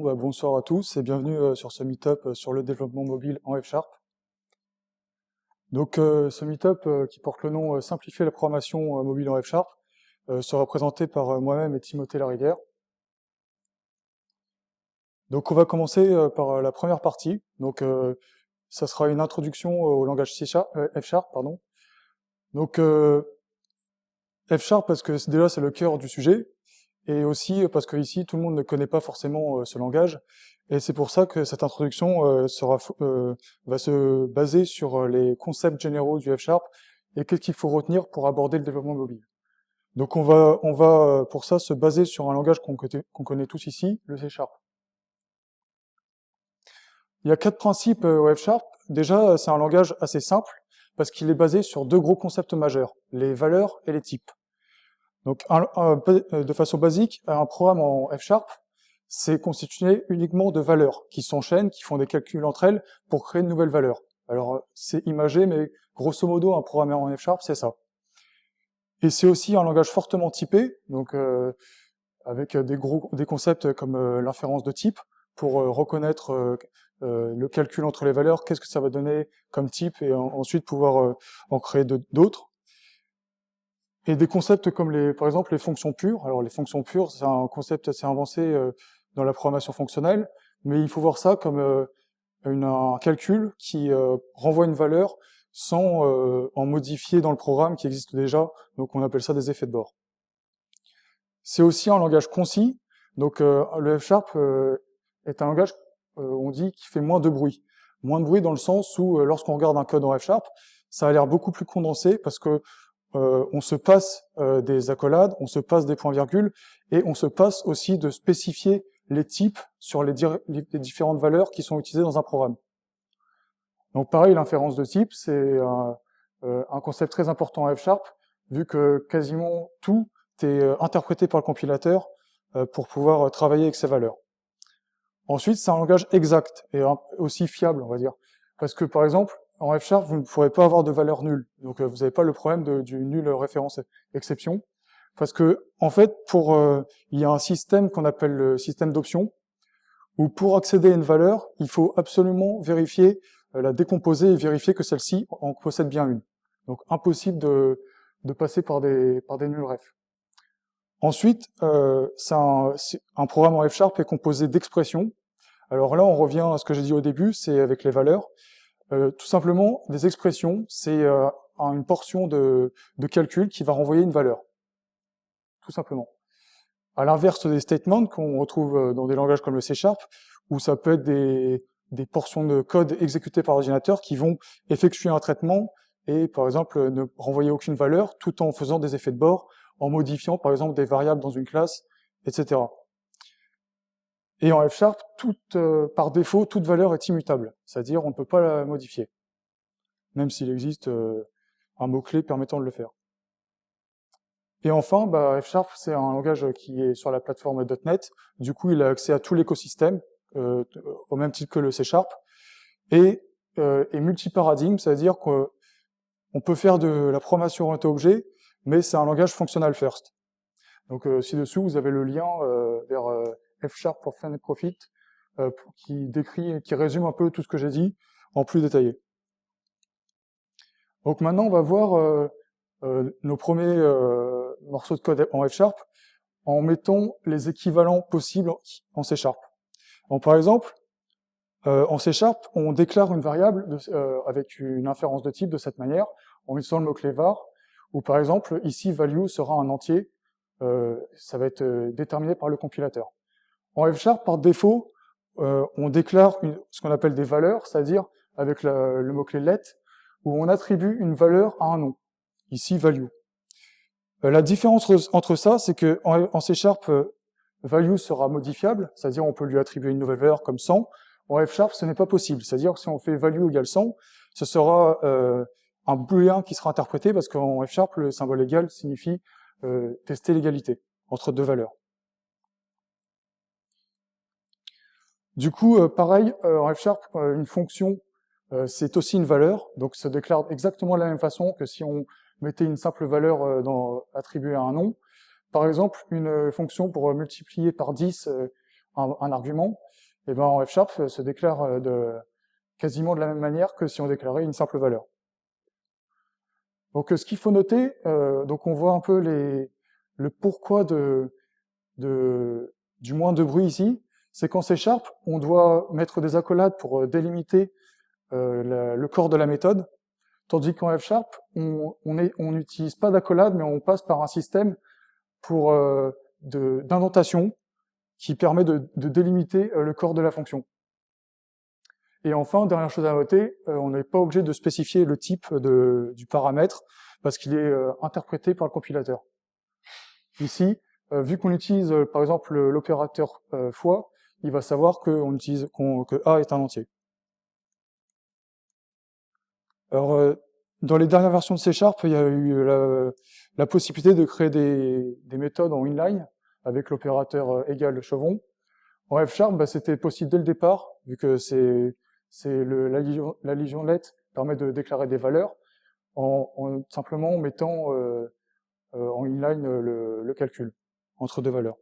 Bonsoir à tous et bienvenue sur ce meet-up sur le développement mobile en F#. Ce meet-up qui porte le nom Simplifier la programmation mobile en F#, sera présenté par moi-même et Timothée Larivière. Donc on va commencer par la première partie. Ça sera une introduction au langage F#, pardon. F# parce que déjà c'est le cœur du sujet, et aussi parce que ici tout le monde ne connaît pas forcément ce langage, et c'est pour ça que cette introduction va se baser sur les concepts généraux du F# et qu'est-ce qu'il faut retenir pour aborder le développement mobile. Donc on va pour ça se baser sur un langage qu'on connaît tous ici, le C#. Il y a 4 principes au F#. Déjà, c'est un langage assez simple parce qu'il est basé sur 2 gros concepts majeurs, les valeurs et les types. Donc, de façon basique, un programme en F#, c'est constitué uniquement de valeurs qui s'enchaînent, qui font des calculs entre elles pour créer de nouvelles valeurs. Alors, c'est imagé, mais grosso modo, un programme en F#, c'est ça. Et c'est aussi un langage fortement typé, donc avec des concepts comme l'inférence de type, pour reconnaître le calcul entre les valeurs, qu'est-ce que ça va donner comme type, et ensuite pouvoir en créer d'autres. Et des concepts comme par exemple les fonctions pures. Alors les fonctions pures, c'est un concept assez avancé dans la programmation fonctionnelle, mais il faut voir ça comme un calcul qui renvoie une valeur sans en modifier dans le programme qui existe déjà. Donc on appelle ça des effets de bord. C'est aussi un langage concis. Donc le F# est un langage, on dit, qui fait moins de bruit. Moins de bruit dans le sens où lorsqu'on regarde un code en F#, ça a l'air beaucoup plus condensé parce que on se passe des accolades, on se passe des points-virgules, et on se passe aussi de spécifier les types sur les différentes valeurs qui sont utilisées dans un programme. Donc pareil, l'inférence de type, c'est un concept très important en F#, vu que quasiment tout est interprété par le compilateur pour pouvoir travailler avec ces valeurs. Ensuite, c'est un langage exact et aussi fiable, on va dire. Parce que par exemple, en F#, vous ne pourrez pas avoir de valeur nulle. Donc vous n'avez pas le problème du nul référence exception. Parce que, en fait, il y a un système qu'on appelle le système d'options, où pour accéder à une valeur, il faut absolument vérifier, la décomposer et vérifier que celle-ci en possède bien une. Donc impossible de passer par des nuls ref. Ensuite, un programme en F# est composé d'expressions. Alors là, on revient à ce que j'ai dit au début, c'est avec les valeurs. Tout simplement, des expressions, c'est une portion de calcul qui va renvoyer une valeur. Tout simplement. À l'inverse des statements qu'on retrouve dans des langages comme le C#, où ça peut être des portions de code exécutées par ordinateur qui vont effectuer un traitement et, par exemple, ne renvoyer aucune valeur tout en faisant des effets de bord, en modifiant, par exemple, des variables dans une classe, etc. Et en F#, par défaut, toute valeur est immutable, c'est-à-dire on ne peut pas la modifier, même s'il existe un mot-clé permettant de le faire. Et enfin, F# c'est un langage qui est sur la plateforme .NET, du coup il a accès à tout l'écosystème, au même titre que le C#, et est multiparadigme, c'est-à-dire qu'on peut faire de la programmation orientée objet, mais c'est un langage functional first. Donc ci-dessous, vous avez le lien vers F# pour Fun and Profit, qui résume un peu tout ce que j'ai dit, en plus détaillé. Donc maintenant, on va voir nos premiers morceaux de code en F# en mettant les équivalents possibles en C#. Donc par exemple, en C#, on déclare une variable avec une inférence de type de cette manière, en utilisant le mot-clé var, où par exemple, ici, value sera un entier, ça va être déterminé par le compilateur. En F#, par défaut, on déclare ce qu'on appelle des valeurs, c'est-à-dire avec le mot-clé let, où on attribue une valeur à un nom, ici value. La différence entre ça, c'est que en C#, value sera modifiable, c'est-à-dire on peut lui attribuer une nouvelle valeur comme 100. En F#, ce n'est pas possible, c'est-à-dire que si on fait value égale 100, ce sera un booléen qui sera interprété, parce qu'en F#, le symbole égal signifie tester l'égalité entre deux valeurs. Du coup, pareil, en F#, une fonction, c'est aussi une valeur, donc ça déclare exactement de la même façon que si on mettait une simple valeur attribuée à un nom. Par exemple, une fonction pour multiplier par 10 un argument, et ben en F# se déclare quasiment de la même manière que si on déclarait une simple valeur. Donc ce qu'il faut noter, donc on voit un peu le pourquoi du moins de bruit ici, c'est qu'en C#, on doit mettre des accolades pour délimiter le corps de la méthode, tandis qu'en F#, on n'utilise pas d'accolade, mais on passe par un système d'indentation qui permet de délimiter le corps de la fonction. Et enfin, dernière chose à noter, on n'est pas obligé de spécifier le type du paramètre parce qu'il est interprété par le compilateur. Ici, vu qu'on utilise par exemple l'opérateur fois, il va savoir que A est un entier. Alors, dans les dernières versions de C#, il y a eu la possibilité de créer des méthodes en inline avec l'opérateur égal chevron. En F#, c'était possible dès le départ, vu que la ligion let permet de déclarer des valeurs simplement mettant en inline le calcul entre deux valeurs.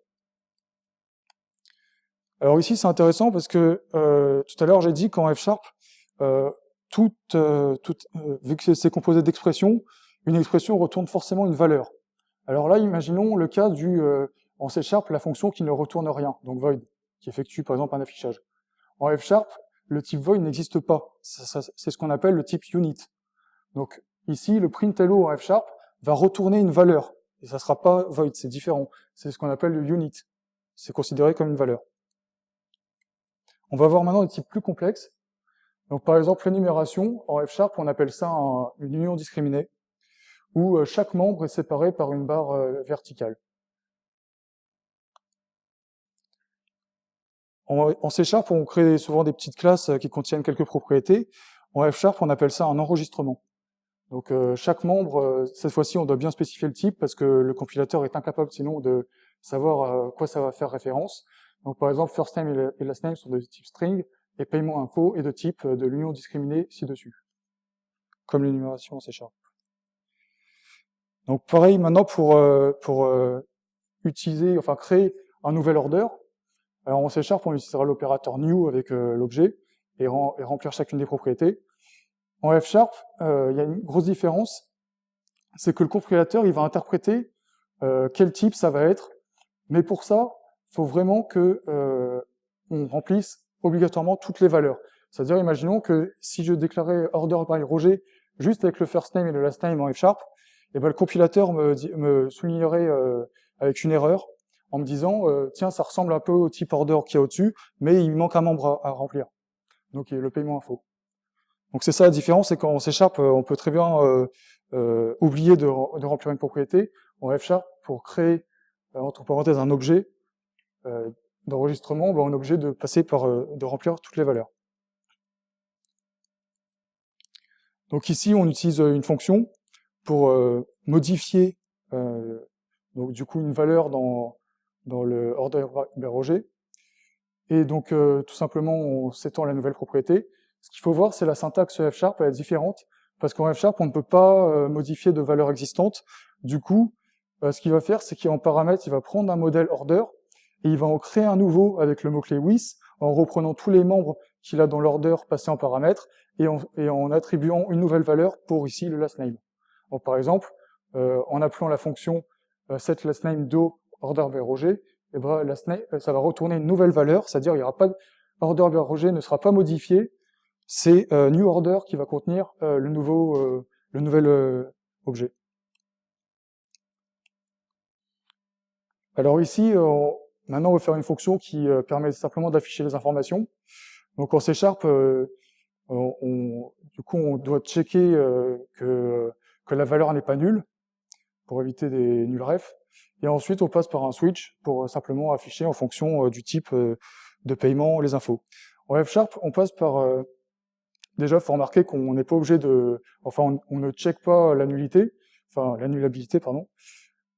Alors ici, c'est intéressant parce que tout à l'heure, j'ai dit qu'en F#, vu que c'est composé d'expressions, une expression retourne forcément une valeur. Alors là, imaginons le cas en C#, la fonction qui ne retourne rien, donc void, qui effectue par exemple un affichage. En F#, le type void n'existe pas. C'est ce qu'on appelle le type unit. Donc ici, le print hello en F# va retourner une valeur. Et ça sera pas void, c'est différent. C'est ce qu'on appelle le unit. C'est considéré comme une valeur. On va voir maintenant des types plus complexes. Donc par exemple, l'énumération, en F#, on appelle ça une union discriminée, où chaque membre est séparé par une barre verticale. En C#, on crée souvent des petites classes qui contiennent quelques propriétés. En F#, on appelle ça un enregistrement. Donc chaque membre, cette fois-ci, on doit bien spécifier le type parce que le compilateur est incapable sinon de savoir à quoi ça va faire référence. Donc par exemple, first name et last name sont de type string, et paiement info est de type de l'union discriminée ci-dessus, comme l'énumération en C#. Donc pareil maintenant pour créer un nouvel order. Alors en C# on utilisera l'opérateur new avec l'objet et remplir chacune des propriétés. En F#, il y a une grosse différence, c'est que le compilateur il va interpréter quel type ça va être, mais pour ça, il faut vraiment que on remplisse obligatoirement toutes les valeurs. C'est-à-dire, imaginons que si je déclarais order by Roger juste avec le first name et le last name en F#, et ben le compilateur me soulignerait avec une erreur en me disant tiens, ça ressemble un peu au type order qu'il y a au-dessus, mais il manque un membre à remplir. Donc il y a le paiement info. Donc c'est ça la différence, c'est qu'en C#, on peut très bien oublier de remplir une propriété. En F#, pour créer entre parenthèses un objet d'enregistrement, on est obligé de passer de remplir toutes les valeurs. Donc ici, on utilise une fonction pour modifier donc du coup une valeur dans le order by Roger. Et donc tout simplement, on s'étend la nouvelle propriété. Ce qu'il faut voir, c'est la syntaxe F#, elle est différente, parce qu'en F#, on ne peut pas modifier de valeur existante. Du coup, ce qu'il va faire, c'est qu'en paramètre, il va prendre un modèle order, et il va en créer un nouveau avec le mot-clé with, en reprenant tous les membres qu'il a dans l'order passé en paramètre, et en attribuant une nouvelle valeur pour ici le last name. Donc par exemple, en appelant la fonction set last name do order by Roger, et ben ça va retourner une nouvelle valeur, c'est-à-dire il y aura pas order by Roger ne sera pas modifié, c'est new order qui va contenir le nouvel objet. Alors ici, maintenant on va faire une fonction qui permet simplement d'afficher les informations. Donc en C#, du coup on doit checker que la valeur n'est pas nulle pour éviter des null ref. Et ensuite, on passe par un switch pour simplement afficher en fonction du type de paiement les infos. En F#, on passe par... déjà, il faut remarquer qu'on n'est pas obligé on ne check pas l'annulabilité, pardon,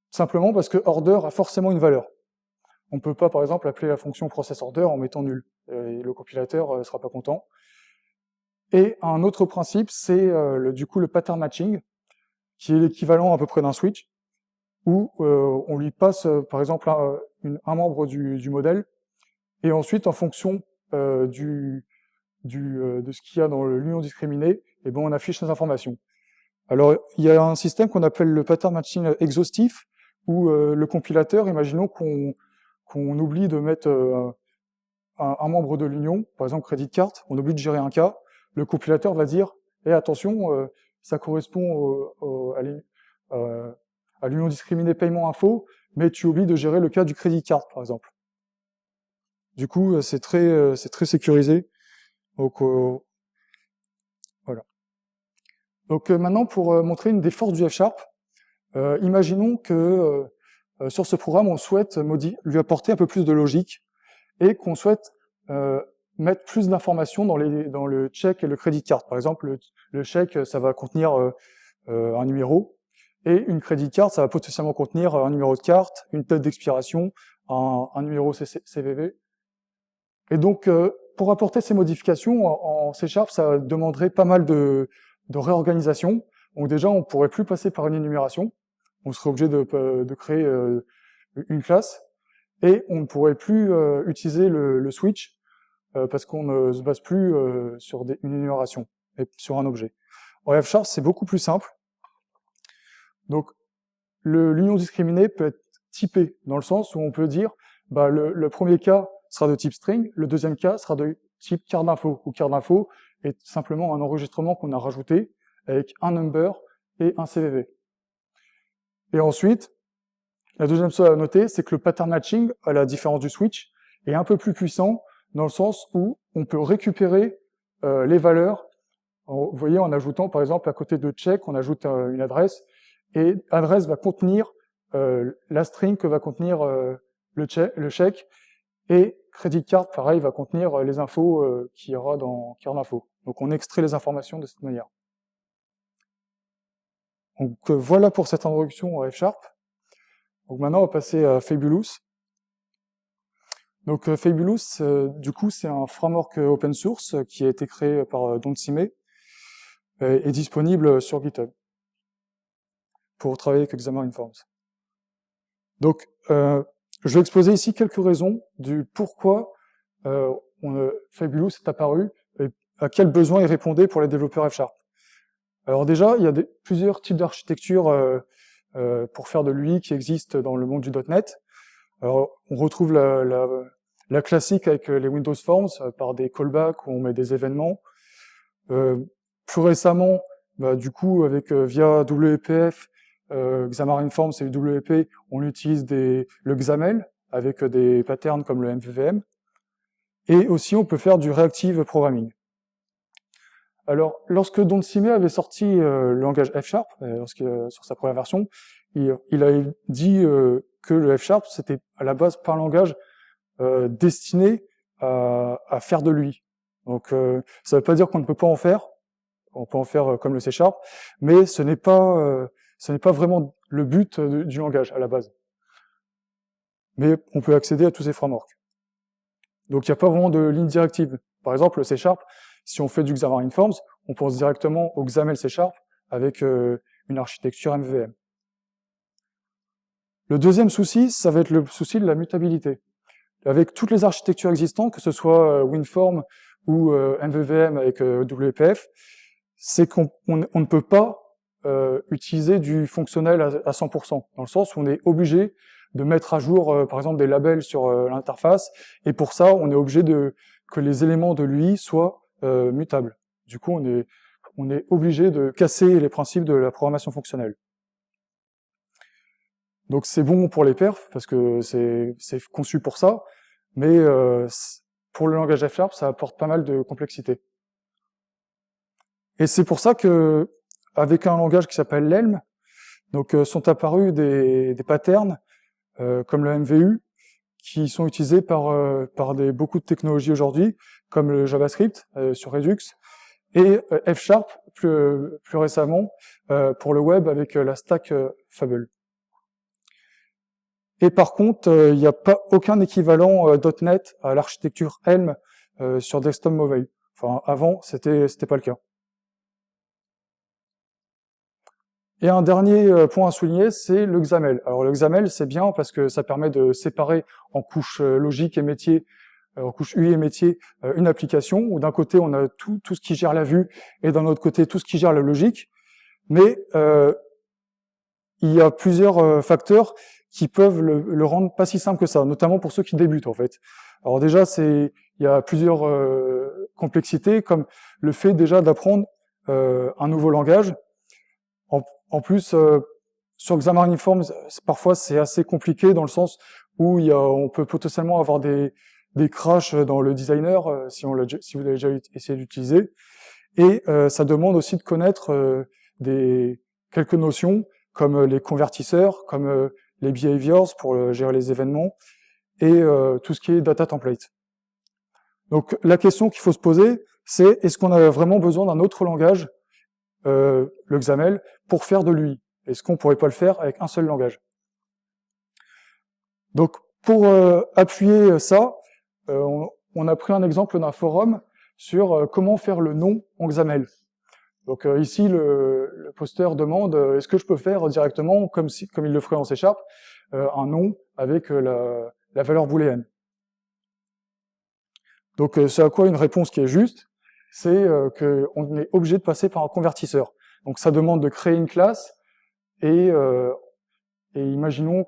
simplement parce que order a forcément une valeur. On ne peut pas, par exemple, appeler la fonction processOrder en mettant nul. Et le compilateur ne sera pas content. Et un autre principe, c'est du coup le pattern matching, qui est l'équivalent à peu près d'un switch, où on lui passe par exemple un membre du modèle, et ensuite en fonction de ce qu'il y a dans l'union discriminée, et ben on affiche ces informations. Alors, il y a un système qu'on appelle le pattern matching exhaustif, où le compilateur, imaginons qu'on oublie de mettre un membre de l'union, par exemple crédit card, on oublie de gérer un cas, le compilateur va dire attention, ça correspond à l'union discriminée paiement info, mais tu oublies de gérer le cas du crédit card, par exemple. Du coup, c'est très sécurisé. Donc, voilà. Donc maintenant, pour montrer une des forces du F#, imaginons que sur ce programme, on souhaite lui apporter un peu plus de logique et qu'on souhaite mettre plus d'informations dans le check et le credit card. Par exemple, le chèque, ça va contenir un numéro, et une credit card, ça va potentiellement contenir un numéro de carte, une date d'expiration, un numéro CVV. Et donc, pour apporter ces modifications en C#, ça demanderait pas mal de réorganisation. Donc déjà, on pourrait plus passer par une énumération. On serait obligé de créer une classe. Et on ne pourrait plus utiliser le switch parce qu'on ne se base plus sur une énumération, et sur un objet. En F#, c'est beaucoup plus simple. Donc, l'union discriminée peut être typée, dans le sens où on peut dire, bah, le premier cas sera de type string, le deuxième cas sera de type carte d'info, ou carte d'info est simplement un enregistrement qu'on a rajouté avec un number et un CVV. Et ensuite, la deuxième chose à noter, c'est que le pattern matching, à la différence du switch, est un peu plus puissant dans le sens où on peut récupérer les valeurs. Vous voyez, en ajoutant, par exemple, à côté de check, on ajoute une adresse, et adresse va contenir la string que va contenir le chèque, et credit card, pareil, va contenir les infos qu'il y aura dans carte d'info. Donc on extrait les informations de cette manière. Donc voilà pour cette introduction à F#. Donc maintenant, on va passer à Fabulous. Donc Fabulous, du coup, c'est un framework open source qui a été créé par Don Cime et disponible sur GitHub pour travailler avec Xamarin Forms. Donc, je vais exposer ici quelques raisons du pourquoi Fabulous est apparu et à quels besoins il répondait pour les développeurs F#. Alors déjà, il y a plusieurs types d'architectures pour faire de l'UI qui existent dans le monde du .NET. Alors, on retrouve la classique avec les Windows Forms par des callbacks où on met des événements. Plus récemment, bah, du coup, via WPF, Xamarin Forms et UWP, on utilise le XAML avec des patterns comme le MVVM. Et aussi, on peut faire du reactive programming. Alors, lorsque Don Cime avait sorti le langage F#, sur sa première version, il a dit que le F# c'était à la base pas un langage destiné à faire de l'UI. Donc, ça ne veut pas dire qu'on ne peut pas en faire. On peut en faire comme le C#, mais ce n'est pas vraiment le but du langage à la base. Mais on peut accéder à tous ces frameworks. Donc, il n'y a pas vraiment de ligne directive. Par exemple, le C#, si on fait du Xamarin Forms, on pense directement au XAML C# avec une architecture MVVM. Le deuxième souci, ça va être le souci de la mutabilité. Avec toutes les architectures existantes, que ce soit WinForm ou MVVM avec WPF, c'est qu'on ne peut pas utiliser du fonctionnel à 100%, dans le sens où on est obligé de mettre à jour, par exemple, des labels sur l'interface, et pour ça, on est obligé que les éléments de l'UI soient mutables. Du coup, on est obligé de casser les principes de la programmation fonctionnelle. Donc c'est bon pour les perfs, parce que c'est conçu pour ça, mais pour le langage F#, ça apporte pas mal de complexité. Et c'est pour ça que, avec un langage qui s'appelle l'Elm, donc sont apparus des patterns comme le MVU, qui sont utilisés par beaucoup de technologies aujourd'hui, comme le JavaScript sur Redux, et F# plus récemment pour le web avec la stack Fable. Et par contre, il n'y a pas aucun équivalent .NET à l'architecture Elm sur desktop mobile. Enfin, avant, c'était pas le cas. Et un dernier point à souligner, c'est le XAML. Alors le XAML, c'est bien parce que ça permet de séparer en couches logiques et métiers en couche UI et métier, une application où d'un côté on a tout ce qui gère la vue et d'un autre côté tout ce qui gère la logique, mais il y a plusieurs facteurs qui peuvent le rendre pas si simple que ça, notamment pour ceux qui débutent en fait. Alors déjà, il y a plusieurs complexités, comme le fait déjà d'apprendre un nouveau langage. En plus, sur Xamarin Forms, parfois c'est assez compliqué dans le sens où on peut potentiellement avoir des crashs dans le designer si vous l'avez déjà essayé d'utiliser. Et ça demande aussi de connaître quelques notions comme les convertisseurs, comme les behaviors pour gérer les événements, et tout ce qui est data template. Donc la question qu'il faut se poser, c'est est-ce qu'on a vraiment besoin d'un autre langage, le XAML, pour faire de l'UI? Est-ce qu'on pourrait pas le faire avec un seul langage? Donc pour appuyer ça, on a pris un exemple d'un forum sur comment faire le nom en XAML. Donc ici, le poster demande est-ce que je peux faire directement, comme il le ferait en C#, un nom avec la valeur booléenne. Donc c'est à quoi une réponse qui est juste, c'est qu'on est obligé de passer par un convertisseur. Donc ça demande de créer une classe, et imaginons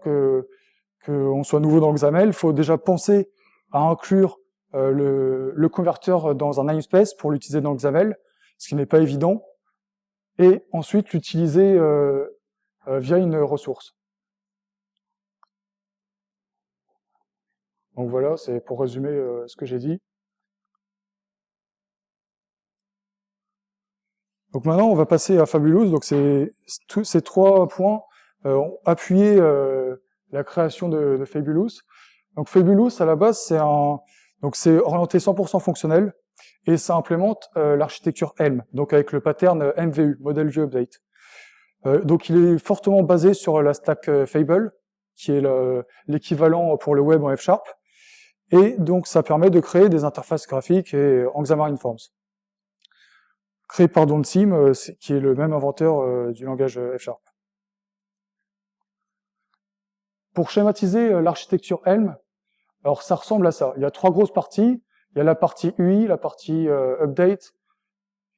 qu'on soit nouveau dans le XAML, il faut déjà penser à inclure le converteur dans un namespace pour l'utiliser dans le XAML, ce qui n'est pas évident, et ensuite l'utiliser via une ressource. Donc voilà, c'est pour résumer ce que j'ai dit. Donc maintenant, on va passer à Fabulous. Donc ces 3 points ont appuyé la création de Fabulous. Donc Fabulous, à la base, c'est orienté 100% fonctionnel, et ça implémente l'architecture Helm, donc avec le pattern MVU, Model View Update. Donc il est fortement basé sur la stack Fable, qui est l'équivalent pour le web en F#, et donc ça permet de créer des interfaces graphiques en Xamarin Forms. Créé par Don Sim, qui est le même inventeur du langage F#. Pour schématiser l'architecture Helm, alors ça ressemble à ça. Il y a 3 grosses parties. Il y a la partie UI, la partie update,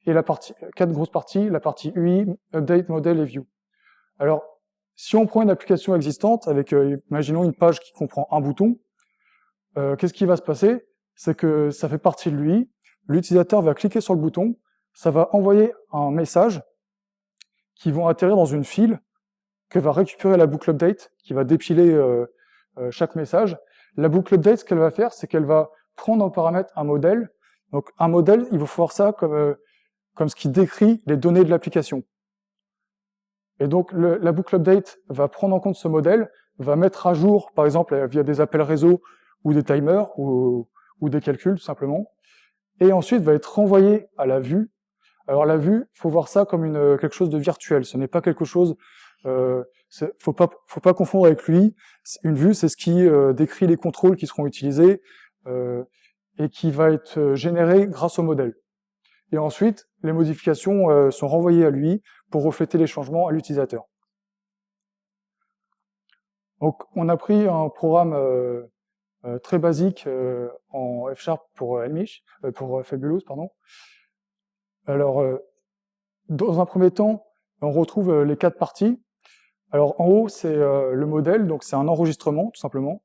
et 4 grosses parties, la partie UI, update, model et view. Alors, si on prend une application existante avec, imaginons une page qui comprend un bouton, qu'est-ce qui va se passer? C'est que ça fait partie de l'UI, l'utilisateur va cliquer sur le bouton, ça va envoyer un message qui vont atterrir dans une file que va récupérer la boucle update, qui va dépiler chaque message. La boucle update, ce qu'elle va faire, c'est qu'elle va prendre en paramètre un modèle. Donc un modèle, il faut voir ça comme ce qui décrit les données de l'application. Et donc la boucle update va prendre en compte ce modèle, va mettre à jour, par exemple, via des appels réseau ou des timers ou des calculs, tout simplement. Et ensuite va être renvoyée à la vue. Alors la vue, faut voir ça comme quelque chose de virtuel. Ce n'est pas quelque chose. Faut pas confondre avec l'UI. Une vue, c'est ce qui décrit les contrôles qui seront utilisés et qui va être généré grâce au modèle. Et ensuite, les modifications sont renvoyées à l'UI pour refléter les changements à l'utilisateur. Donc, on a pris un programme très basique en F# pour Helmich, pour Fabulous, pardon. Alors, dans un premier temps, on retrouve les 4 parties. Alors, en haut, c'est le modèle, donc c'est un enregistrement, tout simplement,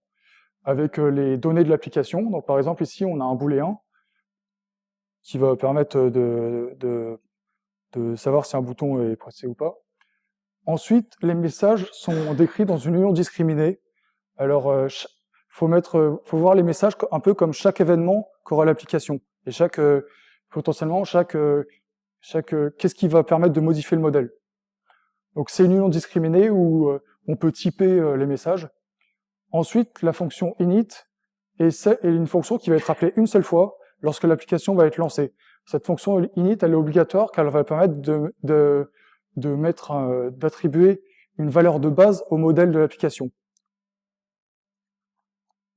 avec les données de l'application. Donc, par exemple, ici, on a un booléen qui va permettre de savoir si un bouton est pressé ou pas. Ensuite, les messages sont décrits dans une union discriminée. Alors, faut voir les messages un peu comme chaque événement qu'aura l'application. Et potentiellement, qu'est-ce qui va permettre de modifier le modèle. Donc, c'est une union discriminée où on peut typer les messages. Ensuite, la fonction init est une fonction qui va être appelée une seule fois lorsque l'application va être lancée. Cette fonction init, elle est obligatoire car elle va permettre d'attribuer une valeur de base au modèle de l'application.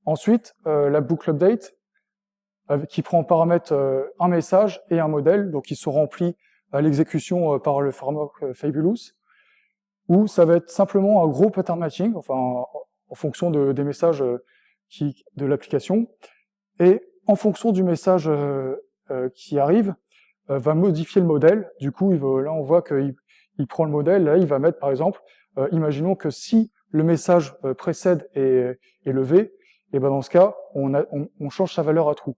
Ensuite, la boucle update, qui prend en paramètre un message et un modèle, donc ils sont remplis à l'exécution par le framework Fabulous, où ça va être simplement un gros pattern matching, enfin en fonction des messages de l'application, et en fonction du message qui arrive, va modifier le modèle. Du coup, là, on voit qu'il prend le modèle. Là, il va mettre, par exemple, imaginons que si le message précède est levé, et ben dans ce cas, on change sa valeur à true.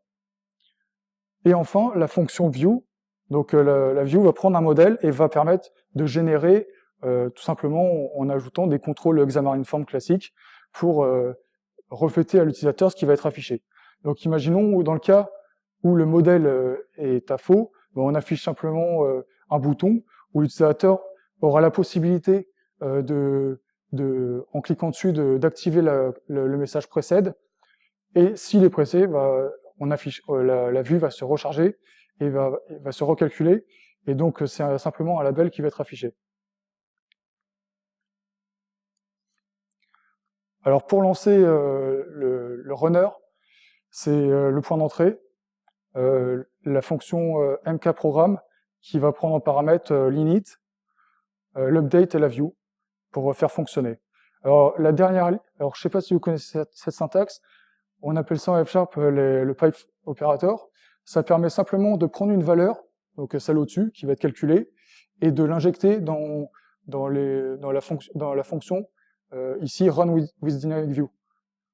Et enfin, la fonction view. Donc la view va prendre un modèle et va permettre de générer tout simplement en ajoutant des contrôles Xamarin.Form classiques pour refléter à l'utilisateur ce qui va être affiché. Donc imaginons dans le cas où le modèle est à faux, ben, on affiche simplement un bouton où l'utilisateur aura la possibilité en cliquant dessus d'activer le message précède, et s'il est pressé, on affiche la vue va se recharger et va se recalculer, et donc c'est simplement un label qui va être affiché. Alors pour lancer le runner, c'est le point d'entrée, la fonction mkprogram qui va prendre en paramètre l'init, l'update et la view pour faire fonctionner. Alors alors je sais pas si vous connaissez cette syntaxe, on appelle ça en F# le pipe operator. Ça permet simplement de prendre une valeur, donc celle au-dessus, qui va être calculée, et de l'injecter dans la fonction ici run with dynamic view.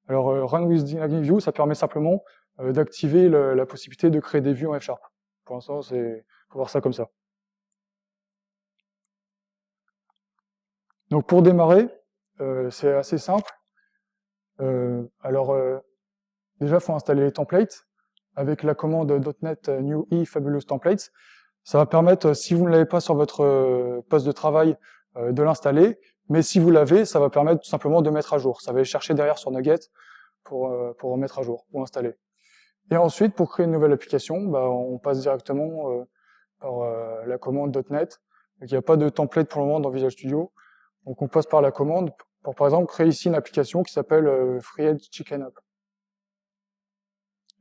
Alors run with dynamic view, ça permet simplement d'activer la possibilité de créer des vues en F#. Pour l'instant, faut voir ça comme ça. Donc pour démarrer, c'est assez simple. Déjà, il faut installer les templates avec la commande .NET new i fabulous templates. Ça va permettre, si vous ne l'avez pas sur votre poste de travail, de l'installer. Mais si vous l'avez, ça va permettre tout simplement de mettre à jour. Ça va aller chercher derrière sur Nugget pour mettre à jour ou installer. Et ensuite, pour créer une nouvelle application, on passe directement par la commande .NET. Donc, il n'y a pas de template pour le moment dans Visual Studio. Donc on passe par la commande pour, par exemple, créer ici une application qui s'appelle FreeEdge Chicken Up.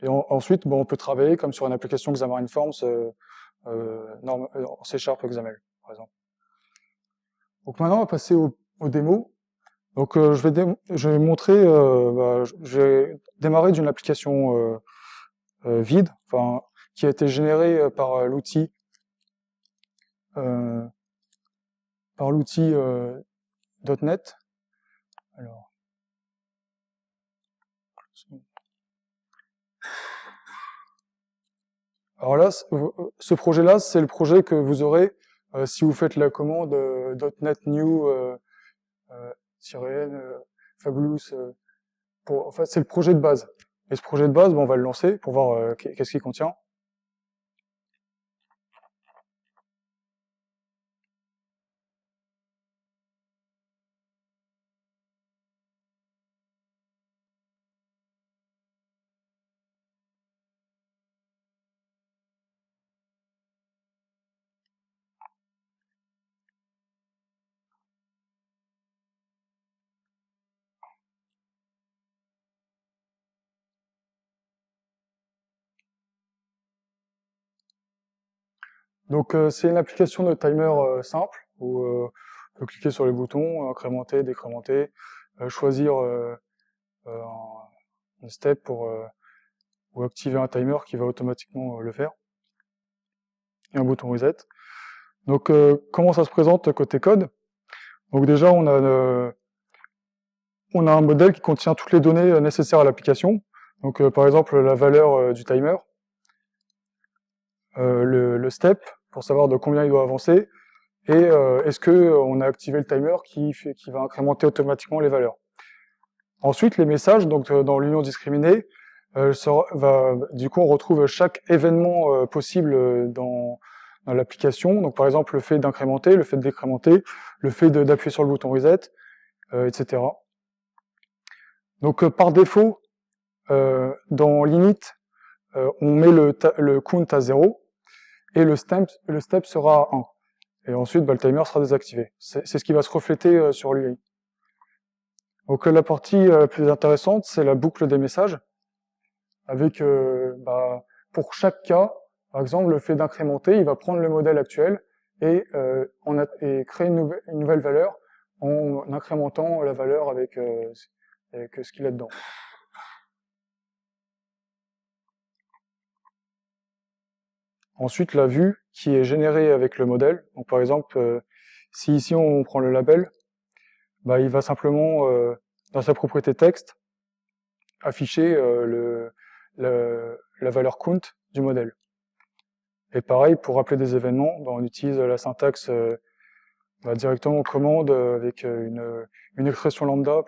Et ensuite, on peut travailler comme sur une application Xamarin Forms en C# XAML, par exemple. Donc maintenant, on va passer aux démos. Donc je vais montrer, je vais démarrer d'une application vide, qui a été générée par l'outil .NET. Alors là, ce projet-là, c'est le projet que vous aurez si vous faites la commande .NET new -n fabulous. En fait, c'est le projet de base. Et ce projet de base, on va le lancer pour voir qu'est-ce qu'il contient. Donc c'est une application de timer simple où on peut cliquer sur les boutons, incrémenter, décrémenter, choisir un step ou activer un timer qui va automatiquement le faire, et un bouton reset. Donc comment ça se présente côté code? Donc déjà on a un modèle qui contient toutes les données nécessaires à l'application. Donc par exemple la valeur du timer, le step pour savoir de combien il doit avancer, et est-ce que on a activé le timer qui va incrémenter automatiquement les valeurs. Ensuite les messages, donc dans l'union discriminée, du coup on retrouve chaque événement possible dans l'application. Donc par exemple le fait d'incrémenter, le fait de décrémenter, le fait d'appuyer sur le bouton reset, etc. Donc par défaut, dans l'init, on met le count à 0 et le step sera à 1. Et ensuite, le timer sera désactivé. C'est ce qui va se refléter sur l'UI. Donc la partie la plus intéressante, c'est la boucle des messages, avec pour chaque cas, par exemple, le fait d'incrémenter, il va prendre le modèle actuel et créer une nouvelle valeur en incrémentant la valeur avec ce qu'il y a dedans. Ensuite, la vue qui est générée avec le modèle. Donc par exemple, si ici on prend le label, bah, il va simplement, dans sa propriété texte, afficher la valeur count du modèle. Et pareil, pour rappeler des événements, bah, on utilise la syntaxe directement en commande avec une expression lambda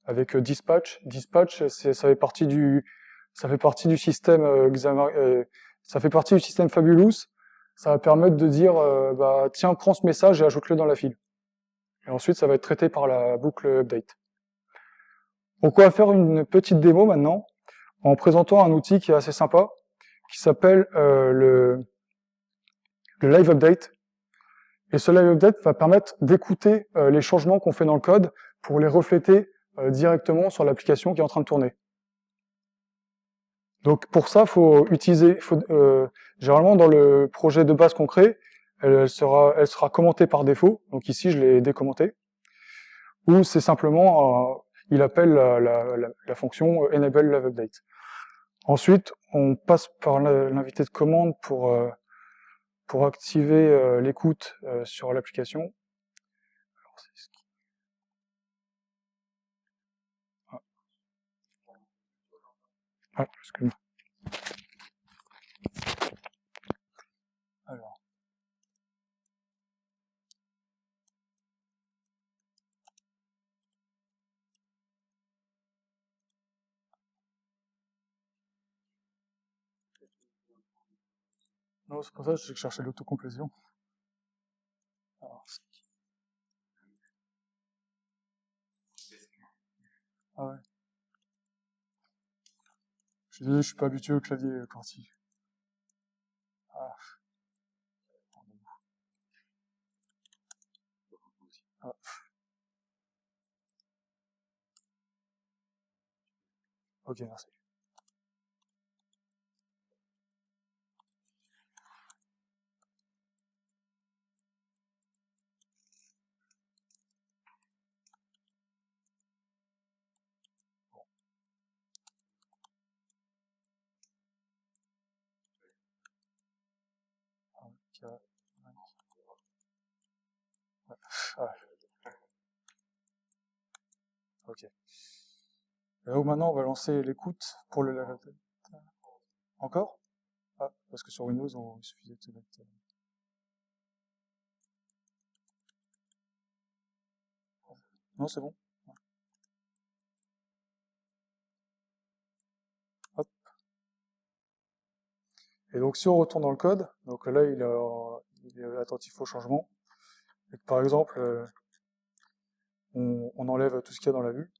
avec dispatch. Dispatch, ça fait partie du système ça fait partie du système Fabulous. Ça va permettre de dire bah tiens, prends ce message et ajoute-le dans la file. Et ensuite, ça va être traité par la boucle update. Donc on va faire une petite démo maintenant en présentant un outil qui est assez sympa, qui s'appelle le live update. Et ce live update va permettre d'écouter les changements qu'on fait dans le code pour les refléter directement sur l'application qui est en train de tourner. Donc pour ça, généralement dans le projet de base qu'on crée, elle sera commentée par défaut. Donc ici, je l'ai décommenté. Ou c'est simplement, il appelle la fonction enable live update. Ensuite, on passe par l'invité de commande pour activer l'écoute sur l'application. Excuse-moi. Alors. Non, c'est pour ça que je cherchais l'autocomplétion. Alors, ah ouais. Je suis désolé, je suis pas habitué au clavier QWERTY. Ah. Ah. Ok, merci. Ok. Ah. Ok. Et donc maintenant, on va lancer l'écoute pour le live update. Encore? Ah, parce que sur Windows, il suffisait de se mettre. Non, c'est bon. Hop. Et donc si on retourne dans le code, donc là il est attentif au changement. Et que, par exemple, on enlève tout ce qu'il y a dans la vue.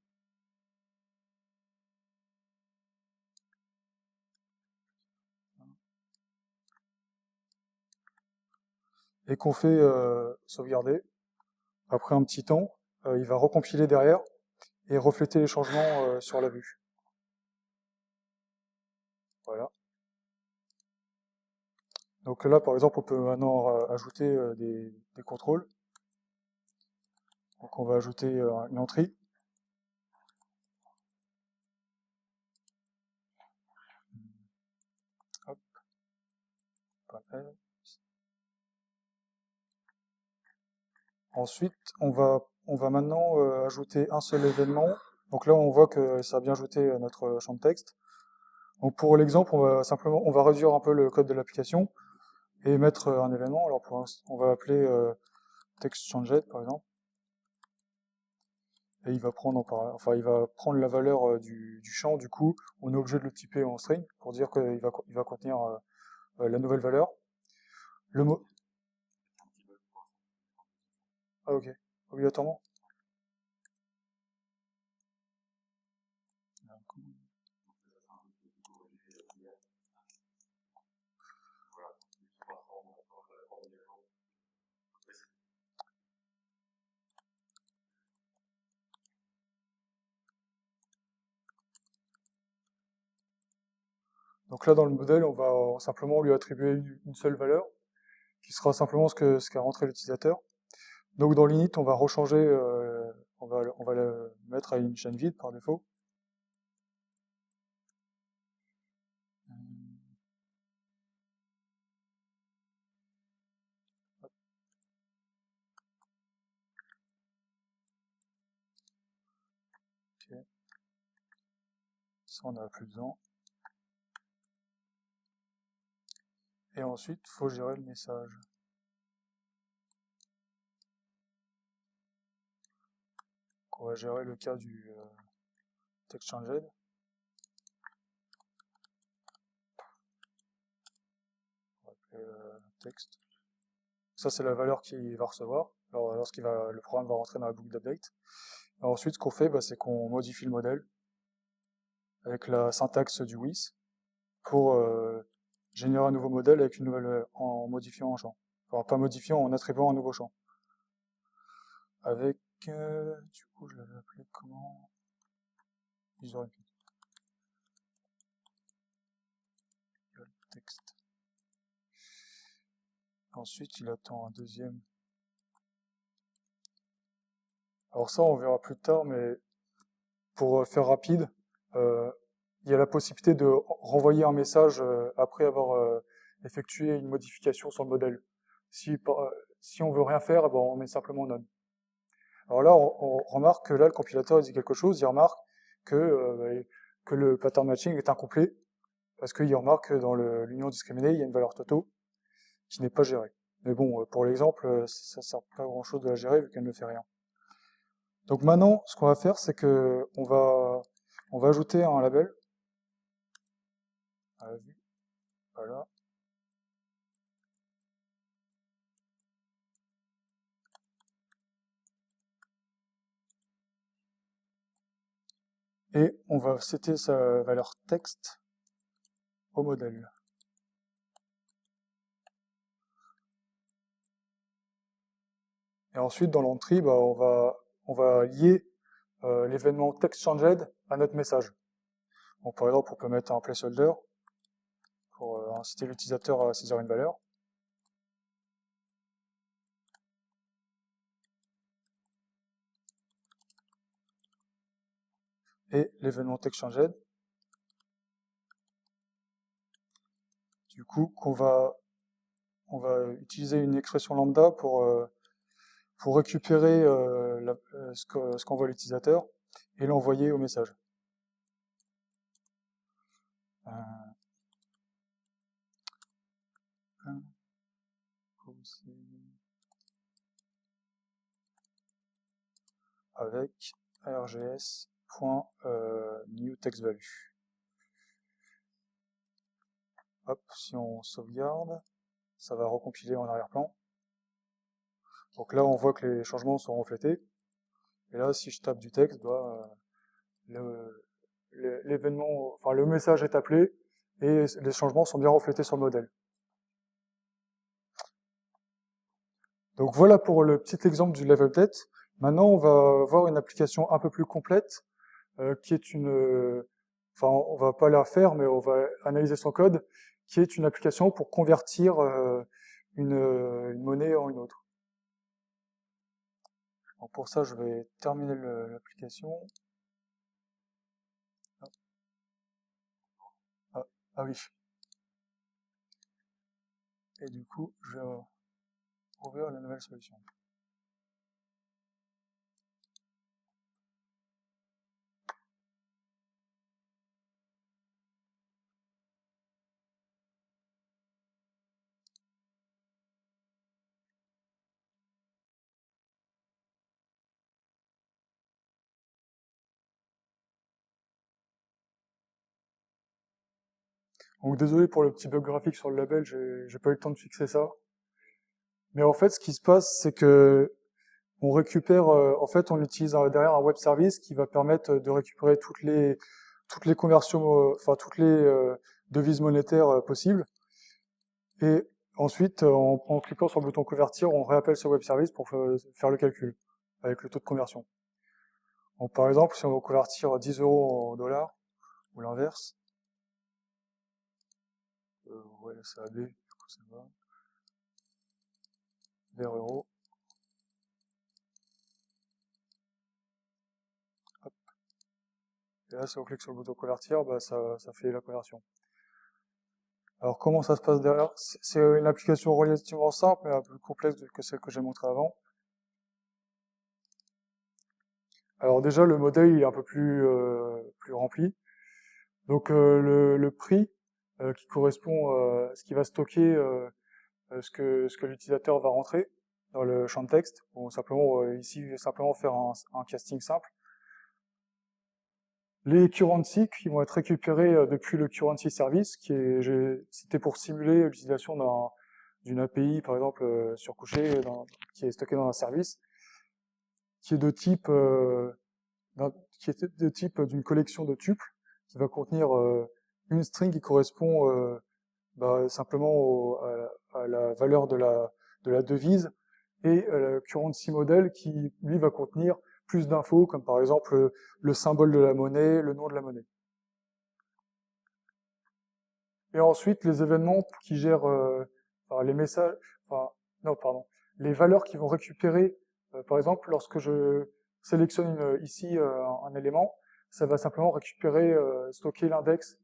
Et qu'on fait sauvegarder. Après un petit temps, il va recompiler derrière et refléter les changements sur la vue. Voilà. Donc là, par exemple, on peut maintenant ajouter des contrôles. Donc on va ajouter une entrée. Hop. Ensuite, on va maintenant ajouter un seul événement. Donc là, on voit que ça a bien ajouté notre champ de texte. Donc pour l'exemple, on va réduire un peu le code de l'application et mettre un événement. Alors pour l'instant, on va appeler text changed par exemple. Et il va prendre la valeur du champ. Du coup, on est obligé de le typer en string pour dire qu'il va contenir la nouvelle valeur. Le mot. Ah ok. Obligatoirement. Donc là, dans le modèle, on va simplement lui attribuer une seule valeur, qui sera simplement ce qu'a rentré l'utilisateur. Donc dans l'init, on va rechanger, on va le mettre à une chaîne vide par défaut. Ça, on n'a plus besoin. Et ensuite, il faut gérer le message. On va gérer le cas du text changed. On va appeler texte. Ça, c'est la valeur qu'il va recevoir le programme va rentrer dans la boucle d'update. Ensuite, ce qu'on fait, c'est qu'on modifie le modèle avec la syntaxe du with pour générer un nouveau modèle avec une nouvelle en modifiant un champ. Enfin, pas modifiant, en attribuant un nouveau champ. Avec, du coup, je l'avais appelé comment? User input. Texte. Ensuite, il attend un deuxième. Alors ça, on verra plus tard, mais pour faire rapide, il y a la possibilité de renvoyer un message après avoir effectué une modification sur le modèle. Si on veut rien faire, on met simplement none. Alors là, on remarque que là, le compilateur dit quelque chose, il remarque que le pattern matching est incomplet, parce qu'il remarque que dans l'union discriminée, il y a une valeur toto qui n'est pas gérée. Mais bon, pour l'exemple, ça sert pas à grand chose de la gérer vu qu'elle ne fait rien. Donc maintenant, ce qu'on va faire, c'est que on va ajouter un label à la vue. Voilà. Et on va setter sa valeur texte au modèle. Et ensuite, dans l'entry, on va lier l'événement text changed à notre message. Donc, par exemple, on peut mettre un placeholder pour inciter l'utilisateur à saisir une valeur. Et l'événement text changed. Du coup, on va utiliser une expression lambda pour récupérer ce qu'envoie l'utilisateur et l'envoyer au message. Avec args.newTextValue. Hop, si on sauvegarde, ça va recompiler en arrière-plan. Donc là, on voit que les changements sont reflétés. Et là, si je tape du texte, l'événement, enfin le message est appelé et les changements sont bien reflétés sur le modèle. Donc voilà pour le petit exemple du level update. Maintenant, on va voir une application un peu plus complète, qui est enfin, on va pas la faire, mais on va analyser son code, qui est une application pour convertir une monnaie en une autre. Donc pour ça, je vais terminer l'application. Ah oui. Et du coup, je vais ouvrir la nouvelle solution. Donc désolé pour le petit bug graphique sur le label, j'ai pas eu le temps de fixer ça. Mais en fait, ce qui se passe, c'est que on récupère, en fait, on utilise derrière un web service qui va permettre de récupérer toutes les conversions, enfin toutes les devises monétaires possibles. Et ensuite, en cliquant sur le bouton convertir, on réappelle ce web service pour faire le calcul avec le taux de conversion. Donc par exemple, si on veut convertir 10 euros en dollars ou l'inverse, ouais, ça a B, du coup ça va. Vers euros. Hop. Et là, si on clique sur le bouton convertir, ça fait la conversion. Alors comment ça se passe derrière? C'est une application relativement simple, mais un peu plus complexe que celle que j'ai montrée avant. Alors déjà, le modèle il est un peu plus rempli. Donc le prix qui correspond à ce qui va stocker ce que l'utilisateur va rentrer dans le champ de texte. Bon, simplement ici, je vais simplement faire un casting simple. Les currency qui vont être récupérés depuis le currency service, c'était pour simuler l'utilisation d'une API, par exemple, surcouchée, qui est stockée dans un service, qui est de type d'une collection de tuples, qui va contenir une string qui correspond simplement à la valeur de la devise, et le currency model qui, lui, va contenir plus d'infos, comme par exemple le symbole de la monnaie, le nom de la monnaie. Et ensuite, les événements qui gèrent les messages, les valeurs qui vont récupérer, par exemple, lorsque je sélectionne ici un élément, ça va simplement récupérer, stocker l'index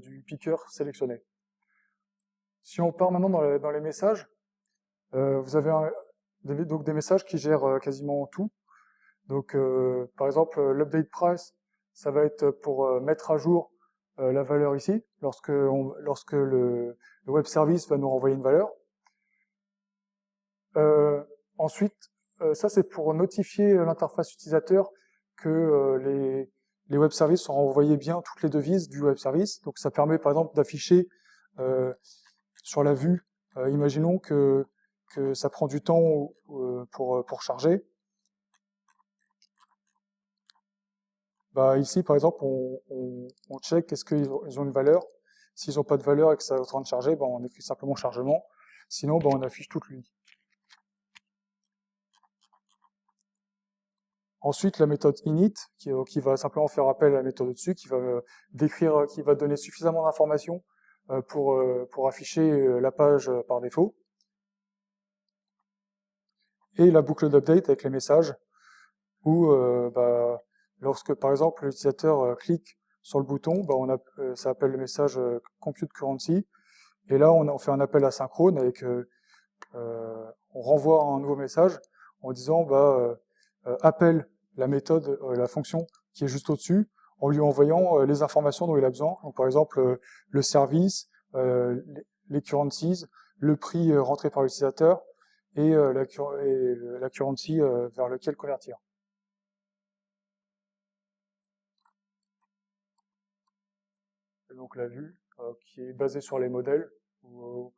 du picker sélectionné. Si on part maintenant dans les messages, vous avez donc des messages qui gèrent quasiment tout. Donc, par exemple, l'update price, ça va être pour mettre à jour la valeur ici, lorsque le web service va nous renvoyer une valeur. Ensuite, ça c'est pour notifier l'interface utilisateur que les web services ont renvoyé bien toutes les devises du web service. Donc ça permet par exemple d'afficher sur la vue, imaginons que ça prend du temps pour charger. Ici, par exemple, on check est-ce qu'ils ont une valeur. S'ils n'ont pas de valeur et que ça est en train de charger, on écrit simplement chargement. Sinon, on affiche toute l'unité. Ensuite, la méthode init, qui va simplement faire appel à la méthode au-dessus, qui va donner suffisamment d'informations pour afficher la page par défaut. Et la boucle d'update avec les messages, où lorsque, par exemple, l'utilisateur clique sur le bouton, ça appelle le message compute currency. Et là, on fait un appel asynchrone avec, on renvoie un nouveau message en disant, appelle la méthode, la fonction qui est juste au-dessus, en lui envoyant les informations dont il a besoin. Donc, par exemple, le service, les currencies, le prix rentré par l'utilisateur et la currency vers lequel convertir. Et donc la vue qui est basée sur les modèles, où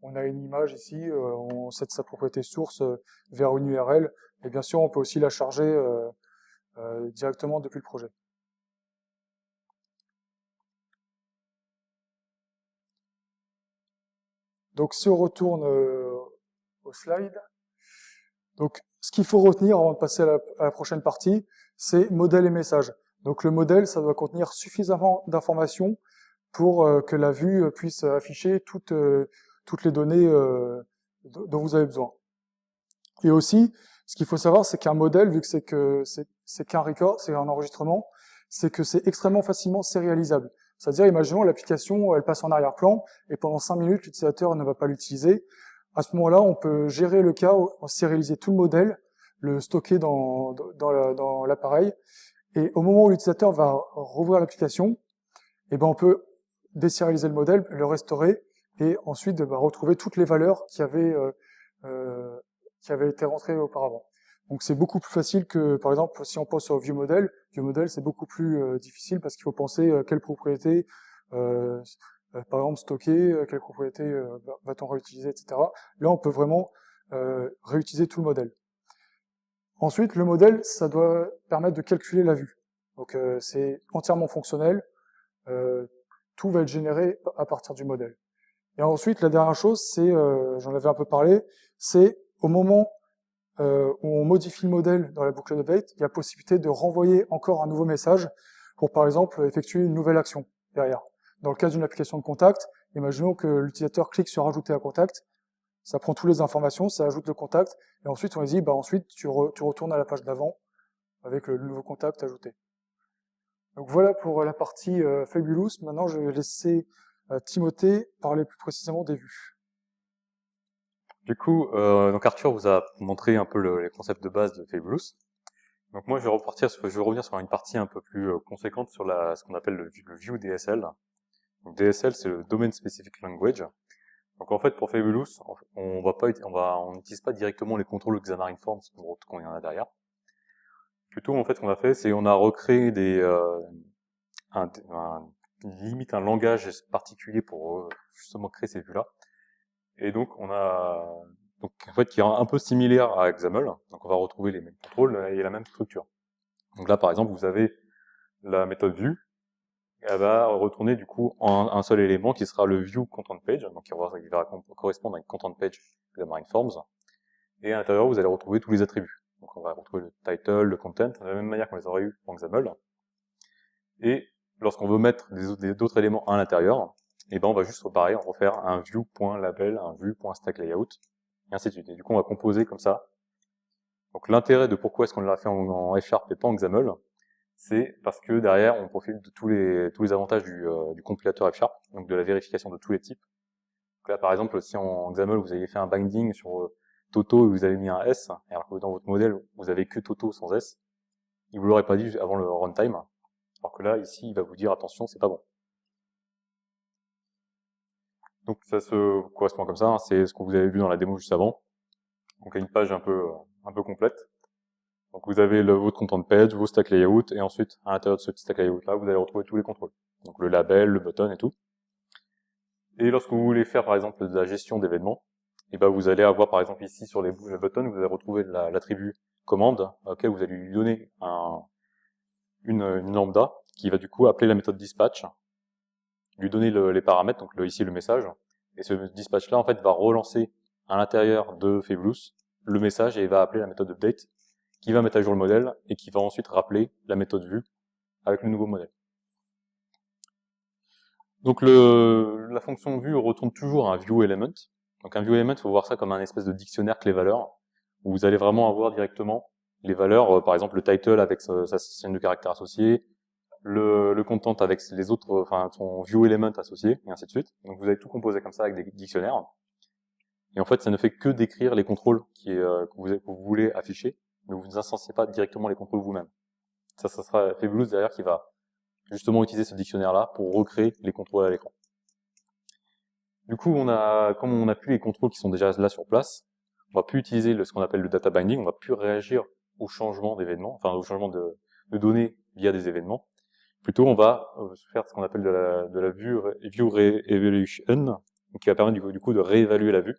on a une image ici, on set sa propriété source vers une URL, et bien sûr on peut aussi la charger directement depuis le projet. Donc si on retourne au slide, donc ce qu'il faut retenir avant de passer à la prochaine partie, c'est modèle et message. Donc le modèle, ça doit contenir suffisamment d'informations pour que la vue puisse afficher toutes les données dont vous avez besoin. Et aussi, ce qu'il faut savoir, c'est qu'un modèle, vu que c'est qu'un record, c'est un enregistrement, c'est que c'est extrêmement facilement sérialisable. C'est-à-dire, imaginons l'application, elle passe en arrière-plan, et pendant 5 minutes, l'utilisateur ne va pas l'utiliser. À ce moment-là, on peut gérer le cas, sérialiser tout le modèle, le stocker dans l'appareil, et au moment où l'utilisateur va rouvrir l'application, on peut désérialiser le modèle, le restaurer, et ensuite retrouver toutes les valeurs qui avaient été rentrées auparavant. Donc c'est beaucoup plus facile que, par exemple, si on pense sur ViewModel, c'est beaucoup plus difficile parce qu'il faut penser quelle propriété, par exemple, stocker, quelle propriété va-t-on réutiliser, etc. Là, on peut vraiment réutiliser tout le modèle. Ensuite, le modèle, ça doit permettre de calculer la vue. Donc c'est entièrement fonctionnel, tout va être généré à partir du modèle. Et ensuite, la dernière chose, c'est, j'en avais un peu parlé, c'est au moment où on modifie le modèle dans la boucle d'update, il y a possibilité de renvoyer encore un nouveau message pour, par exemple, effectuer une nouvelle action derrière. Dans le cas d'une application de contact, imaginons que l'utilisateur clique sur ajouter un contact, ça prend toutes les informations, ça ajoute le contact, et ensuite on lui dit, ensuite tu retournes à la page d'avant avec le nouveau contact ajouté. Donc voilà pour la partie Fabulous. Maintenant, je vais laisser Timothée parler plus précisément des vues. Du coup, donc Arthur vous a montré un peu les concepts de base de Fabulous. Donc moi, je vais revenir sur une partie un peu plus conséquente sur ce qu'on appelle le View DSL. Donc DSL, c'est le Domain Specific Language. Donc en fait, pour Fabulous, on n'utilise pas directement les contrôles Xamarin Forms quand il y en a derrière. Plutôt, en fait, ce qu'on a fait, c'est on a recréé limite un langage particulier pour justement créer ces vues-là. Et donc en fait qui est un peu similaire à XAML. Donc on va retrouver les mêmes contrôles et la même structure. Donc là, par exemple, vous avez la méthode view. Elle va retourner du coup un seul élément qui sera le view content page, donc il va correspondre à une content page Xamarin Forms. Et à l'intérieur, vous allez retrouver tous les attributs. Donc on va retrouver le title, le content, de la même manière qu'on les aurait eu en XAML. Et lorsqu'on veut mettre d'autres éléments à l'intérieur, et ben on va juste pareil, refaire un view.label, un view.stackLayout, et ainsi de suite. Et du coup, on va composer comme ça. Donc l'intérêt de pourquoi est-ce qu'on l'a fait en F# et pas en XAML, c'est parce que derrière, on profite de tous les avantages du compilateur F#, donc de la vérification de tous les types. Donc là, par exemple, si en XAML, vous avez fait un binding sur Toto et vous avez mis un S, alors que dans votre modèle, vous avez que Toto sans S, il vous l'aurait pas dit avant le runtime. Alors que là, ici, il va vous dire, attention, c'est pas bon. Donc ça se correspond comme ça, hein, c'est ce que vous avez vu dans la démo juste avant. Donc il y a une page un peu complète. Donc vous avez votre content page, vos stack layout, et ensuite, à l'intérieur de ce stack layout là, vous allez retrouver tous les contrôles. Donc le label, le button et tout. Et lorsque vous voulez faire par exemple de la gestion d'événements, et ben vous allez avoir par exemple ici sur les buttons, vous allez retrouver l'attribut commande, auquel vous allez lui donner une lambda, qui va du coup appeler la méthode dispatch, lui donner les paramètres, donc ici le message, et ce dispatch là en fait va relancer à l'intérieur de Fabulous le message et il va appeler la méthode update, qui va mettre à jour le modèle et qui va ensuite rappeler la méthode vue avec le nouveau modèle. Donc la fonction vue retourne toujours un view element. Donc un view element, il faut voir ça comme un espèce de dictionnaire clé-valeur, où vous allez vraiment avoir directement les valeurs, par exemple le title avec sa chaîne de caractères associée, le content avec les autres, enfin son view element associé, et ainsi de suite. Donc vous allez tout composer comme ça avec des dictionnaires. Et en fait, ça ne fait que décrire les contrôles que vous voulez afficher, mais vous n'instanciez pas directement les contrôles vous-même. Ça sera Fabulous derrière qui va justement utiliser ce dictionnaire-là pour recréer les contrôles à l'écran. Du coup, comme on a plus les contrôles qui sont déjà là sur place, on va plus utiliser ce qu'on appelle le data binding, on va plus réagir au changement d'événements, enfin au changement de données via des événements. Plutôt, on va faire ce qu'on appelle de la view re-evaluation, qui va permettre du coup de réévaluer la vue.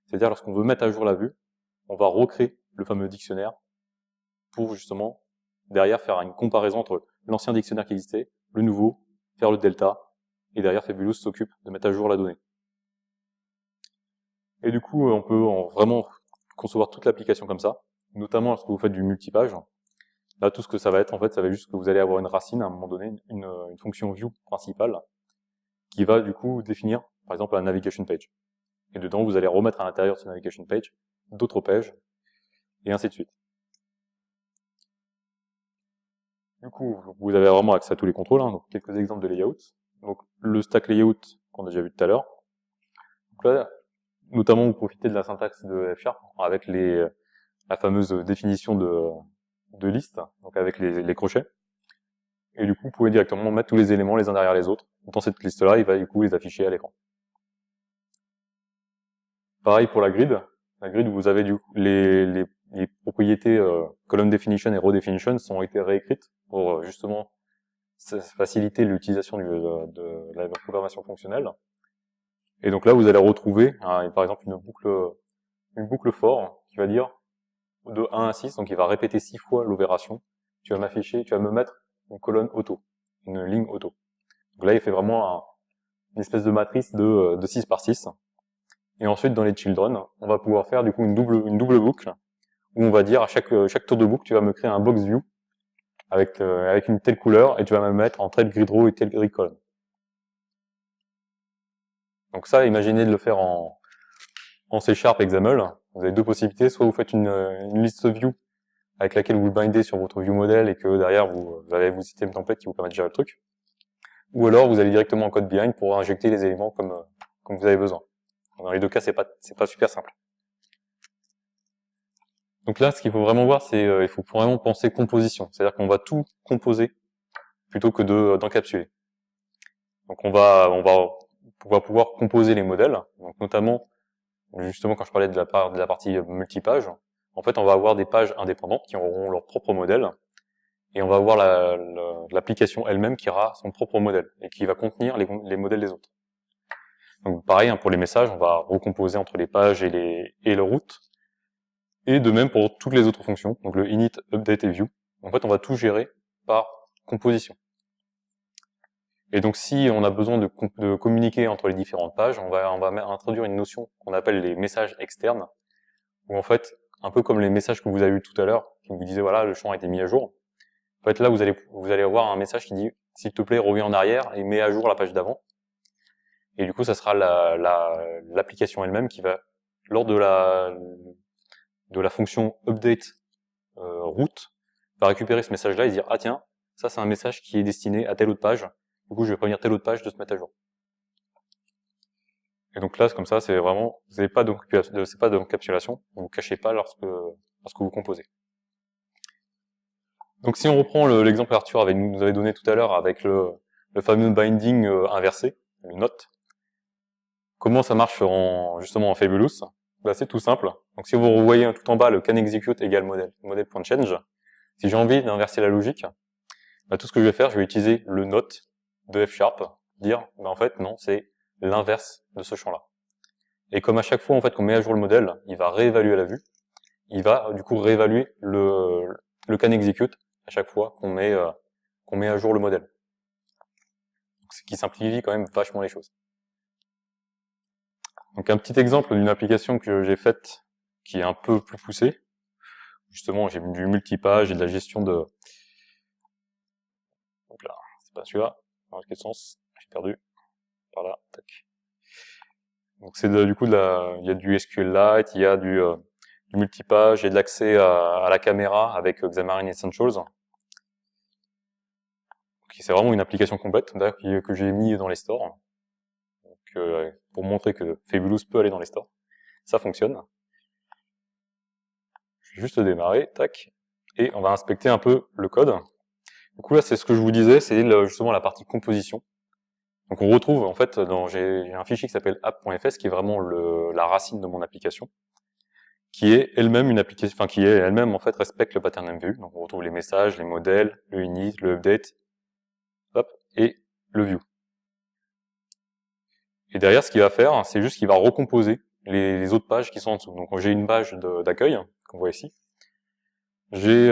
C'est-à-dire, lorsqu'on veut mettre à jour la vue, on va recréer le fameux dictionnaire pour justement, derrière, faire une comparaison entre l'ancien dictionnaire qui existait, le nouveau, faire le delta, et derrière, Fabulous s'occupe de mettre à jour la donnée. Et du coup, on peut vraiment concevoir toute l'application comme ça, notamment lorsque vous faites du multipage. Là, tout ce que ça va être, en fait, ça va être juste que vous allez avoir une racine, à un moment donné, une fonction view principale, qui va du coup définir, par exemple, la navigation page. Et dedans, vous allez remettre à l'intérieur de cette navigation page d'autres pages, et ainsi de suite. Du coup, vous avez vraiment accès à tous les contrôles, hein, donc quelques exemples de layout. Donc le stack layout qu'on a déjà vu tout à l'heure. Donc là, notamment, vous profitez de la syntaxe de F# avec la fameuse définition de liste, donc avec les crochets. Et du coup, vous pouvez directement mettre tous les éléments les uns derrière les autres. Dans cette liste-là, il va du coup les afficher à l'écran. Pareil pour la grid. La grid, vous avez les propriétés column definition et row definition ont été réécrites pour justement faciliter l'utilisation de la programmation fonctionnelle. Et donc là, vous allez retrouver, par exemple, une boucle for qui va dire de 1 à 6, donc il va répéter 6 fois l'opération. Tu vas me mettre une colonne auto, une ligne auto. Donc là, il fait vraiment une espèce de matrice de 6 par 6. Et ensuite, dans les children, on va pouvoir faire du coup une double boucle, où on va dire à chaque tour de boucle, tu vas me créer un box view avec une telle couleur, et tu vas me mettre en telle grid row et telle grid column. Donc ça, imaginez de le faire en C# XAML. Vous avez deux possibilités, soit vous faites une liste view avec laquelle vous le bindez sur votre view model et que derrière vous avez vos systèmes templates qui vous permettent de gérer le truc. Ou alors vous allez directement en code behind pour injecter les éléments comme vous avez besoin. Dans les deux cas, c'est pas super simple. Donc là, ce qu'il faut vraiment voir, c'est il faut vraiment penser composition. C'est-à-dire qu'on va tout composer plutôt que d'encapsuler. Donc on va pouvoir composer les modèles. Donc notamment, justement, quand je parlais de la partie multipage, en fait, on va avoir des pages indépendantes qui auront leur propre modèle, et on va avoir l'application elle-même qui aura son propre modèle et qui va contenir les modèles des autres. Donc pareil, hein, pour les messages, on va recomposer entre les pages et le route. Et de même pour toutes les autres fonctions, donc le init, update et view. En fait, on va tout gérer par composition. Et donc, si on a besoin de communiquer entre les différentes pages, on va introduire une notion qu'on appelle les messages externes, où en fait, un peu comme les messages que vous avez eu tout à l'heure, qui vous disaient voilà, le champ a été mis à jour. En fait, là, vous allez avoir un message qui dit s'il te plaît, reviens en arrière et mets à jour la page d'avant. Et du coup, ça sera l'application elle-même qui va, lors de la fonction update route, va récupérer ce message-là et dire ah tiens, ça c'est un message qui est destiné à telle autre page. Du coup, je vais prévenir telle autre page de se mettre à jour. Et donc là, comme ça, c'est vraiment, vous n'avez pas d'encapsulation, vous ne cachez pas lorsque vous composez. Donc si on reprend l'exemple Arthur nous avait donné tout à l'heure avec le fameux binding inversé, le note, comment ça marche justement en Fabulous? Bah, c'est tout simple. Donc si vous revoyez tout en bas le can execute égale model.change, si j'ai envie d'inverser la logique, bah, tout ce que je vais faire, je vais utiliser le note de F#, dire bah, en fait non, c'est l'inverse de ce champ-là. Et comme à chaque fois en fait qu'on met à jour le modèle, il va réévaluer la vue, il va du coup réévaluer le can execute à chaque fois qu'on met à jour le modèle. Donc, ce qui simplifie quand même vachement les choses. Donc un petit exemple d'une application que j'ai faite qui est un peu plus poussée. Justement, j'ai du multipage et de la gestion de... Donc là, c'est pas celui-là. Dans quel sens? J'ai perdu. Par là, tac. Donc c'est du coup il y a du SQLite, il y a du multipage et de l'accès à la caméra avec Xamarin Essentials. C'est vraiment une application complète, d'ailleurs que j'ai mis dans les stores. Donc, pour montrer que Fabulous peut aller dans les stores. Ça fonctionne. Je vais juste démarrer, tac, et on va inspecter un peu le code. Du coup là, c'est ce que je vous disais, c'est justement la partie composition. Donc on retrouve en fait, j'ai un fichier qui s'appelle app.fs qui est vraiment la racine de mon application, qui est elle-même une application, enfin qui est elle-même en fait respecte le pattern MVU. Donc on retrouve les messages, les modèles, le init, le update, hop, et le view. Et derrière, ce qu'il va faire, c'est juste qu'il va recomposer les autres pages qui sont en dessous. Donc j'ai une page d'accueil, qu'on voit ici. J'ai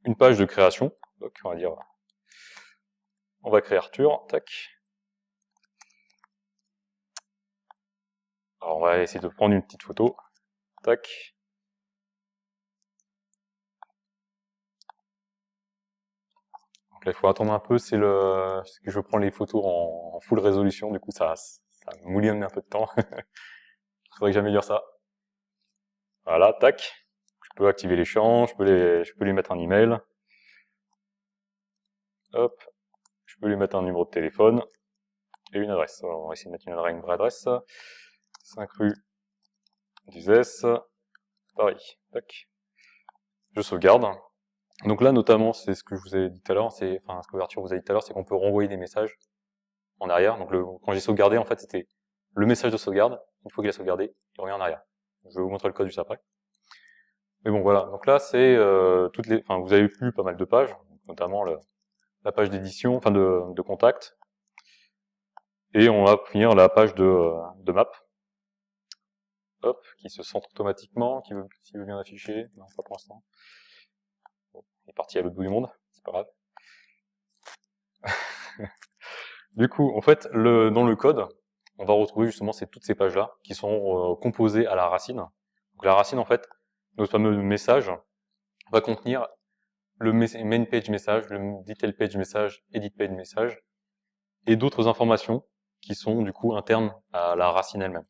une page de création. Donc on va dire, on va créer Arthur, tac. Alors on va essayer de prendre une petite photo, tac. Donc là, il faut attendre un peu, c'est que je prends les photos en full résolution, du coup ça mouline un peu de temps. Il faudrait que j'améliore ça. Voilà, tac. Je peux activer les champs, je peux lui mettre un email. Hop. Je peux lui mettre un numéro de téléphone et une adresse. Alors, on va essayer de mettre une vraie adresse. 5 rue d'Uzès, Paris. Tac. Je sauvegarde. Donc là, notamment, c'est ce que je vous ai dit tout à l'heure, ce que Arthur vous a dit tout à l'heure, c'est qu'on peut renvoyer des messages en arrière. Donc quand j'ai sauvegardé, en fait, c'était le message de sauvegarde. Une fois qu'il a sauvegardé, il revient en arrière. Je vais vous montrer le code juste après. Mais bon, voilà. Donc là, c'est vous avez vu pas mal de pages, notamment la page d'édition, enfin de contact. Et on va finir la page de map. Hop, qui se centre automatiquement, s'il veut bien afficher. Non, pas pour l'instant. Bon, il est parti à l'autre bout du monde, c'est pas grave. Du coup, en fait, dans le code, on va retrouver justement toutes ces pages-là qui sont composées à la racine. Donc la racine, en fait, notre fameux message va contenir le main page message, le detail page message, edit page message, et d'autres informations qui sont du coup internes à la racine elle-même,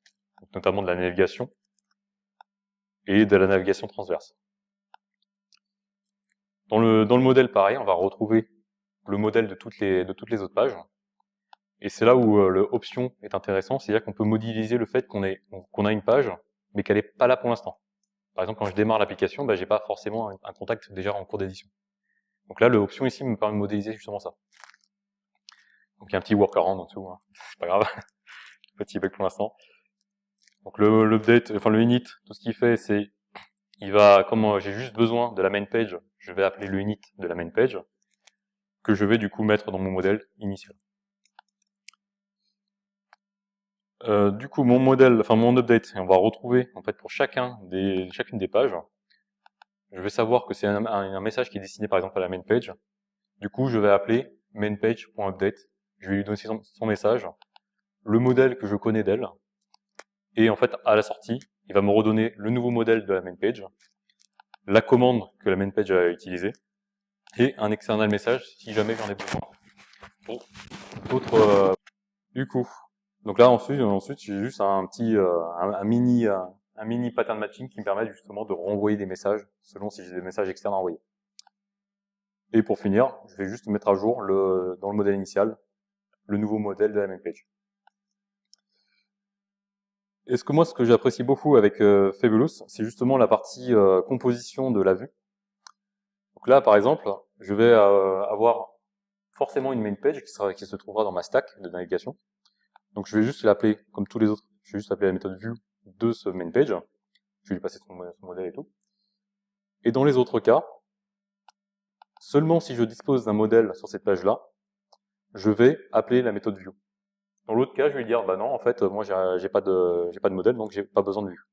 notamment de la navigation et de la navigation transverse. Dans le modèle, pareil, on va retrouver le modèle de toutes les autres pages. Et c'est là où le option est intéressant, c'est-à-dire qu'on peut modéliser le fait qu'on a une page, mais qu'elle n'est pas là pour l'instant. par exemple, quand je démarre l'application, j'ai pas forcément un contact déjà en cours d'édition. Donc là, l'option ici me permet de modéliser justement ça. Donc il y a un petit workaround en dessous, hein. C'est pas grave. Petit bug pour l'instant. Donc l'update, enfin le init, tout ce qu'il fait, c'est, il va, comme j'ai juste besoin de la main page, je vais appeler le init de la main page, que je vais du coup mettre dans mon modèle initial. Du coup, mon modèle, enfin mon update, on va retrouver en fait pour chacune des pages. Je vais savoir que c'est un message qui est destiné par exemple à la main page. Du coup, je vais appeler mainpage.update. Je vais lui donner son message, le modèle que je connais d'elle, et en fait à la sortie, il va me redonner le nouveau modèle de la main page, la commande que la main page a utilisée, et un external message si jamais j'en ai besoin. Pour d'autres, du coup. Donc là ensuite j'ai juste un petit un mini pattern matching qui me permet justement de renvoyer des messages selon si j'ai des messages externes à envoyer. Et pour finir, je vais juste mettre à jour dans le modèle initial le nouveau modèle de la main page. Et ce que j'apprécie beaucoup avec Fabulous, c'est justement la partie composition de la vue. Donc là, par exemple, je vais avoir forcément une main page qui se trouvera dans ma stack de navigation. Donc je vais juste l'appeler comme tous les autres. Je vais juste appeler la méthode view de ce main page. Je vais lui passer son modèle et tout. Et dans les autres cas, seulement si je dispose d'un modèle sur cette page-là, je vais appeler la méthode view. Dans l'autre cas, je vais lui dire, bah non, en fait, moi, j'ai pas de modèle, donc j'ai pas besoin de vue.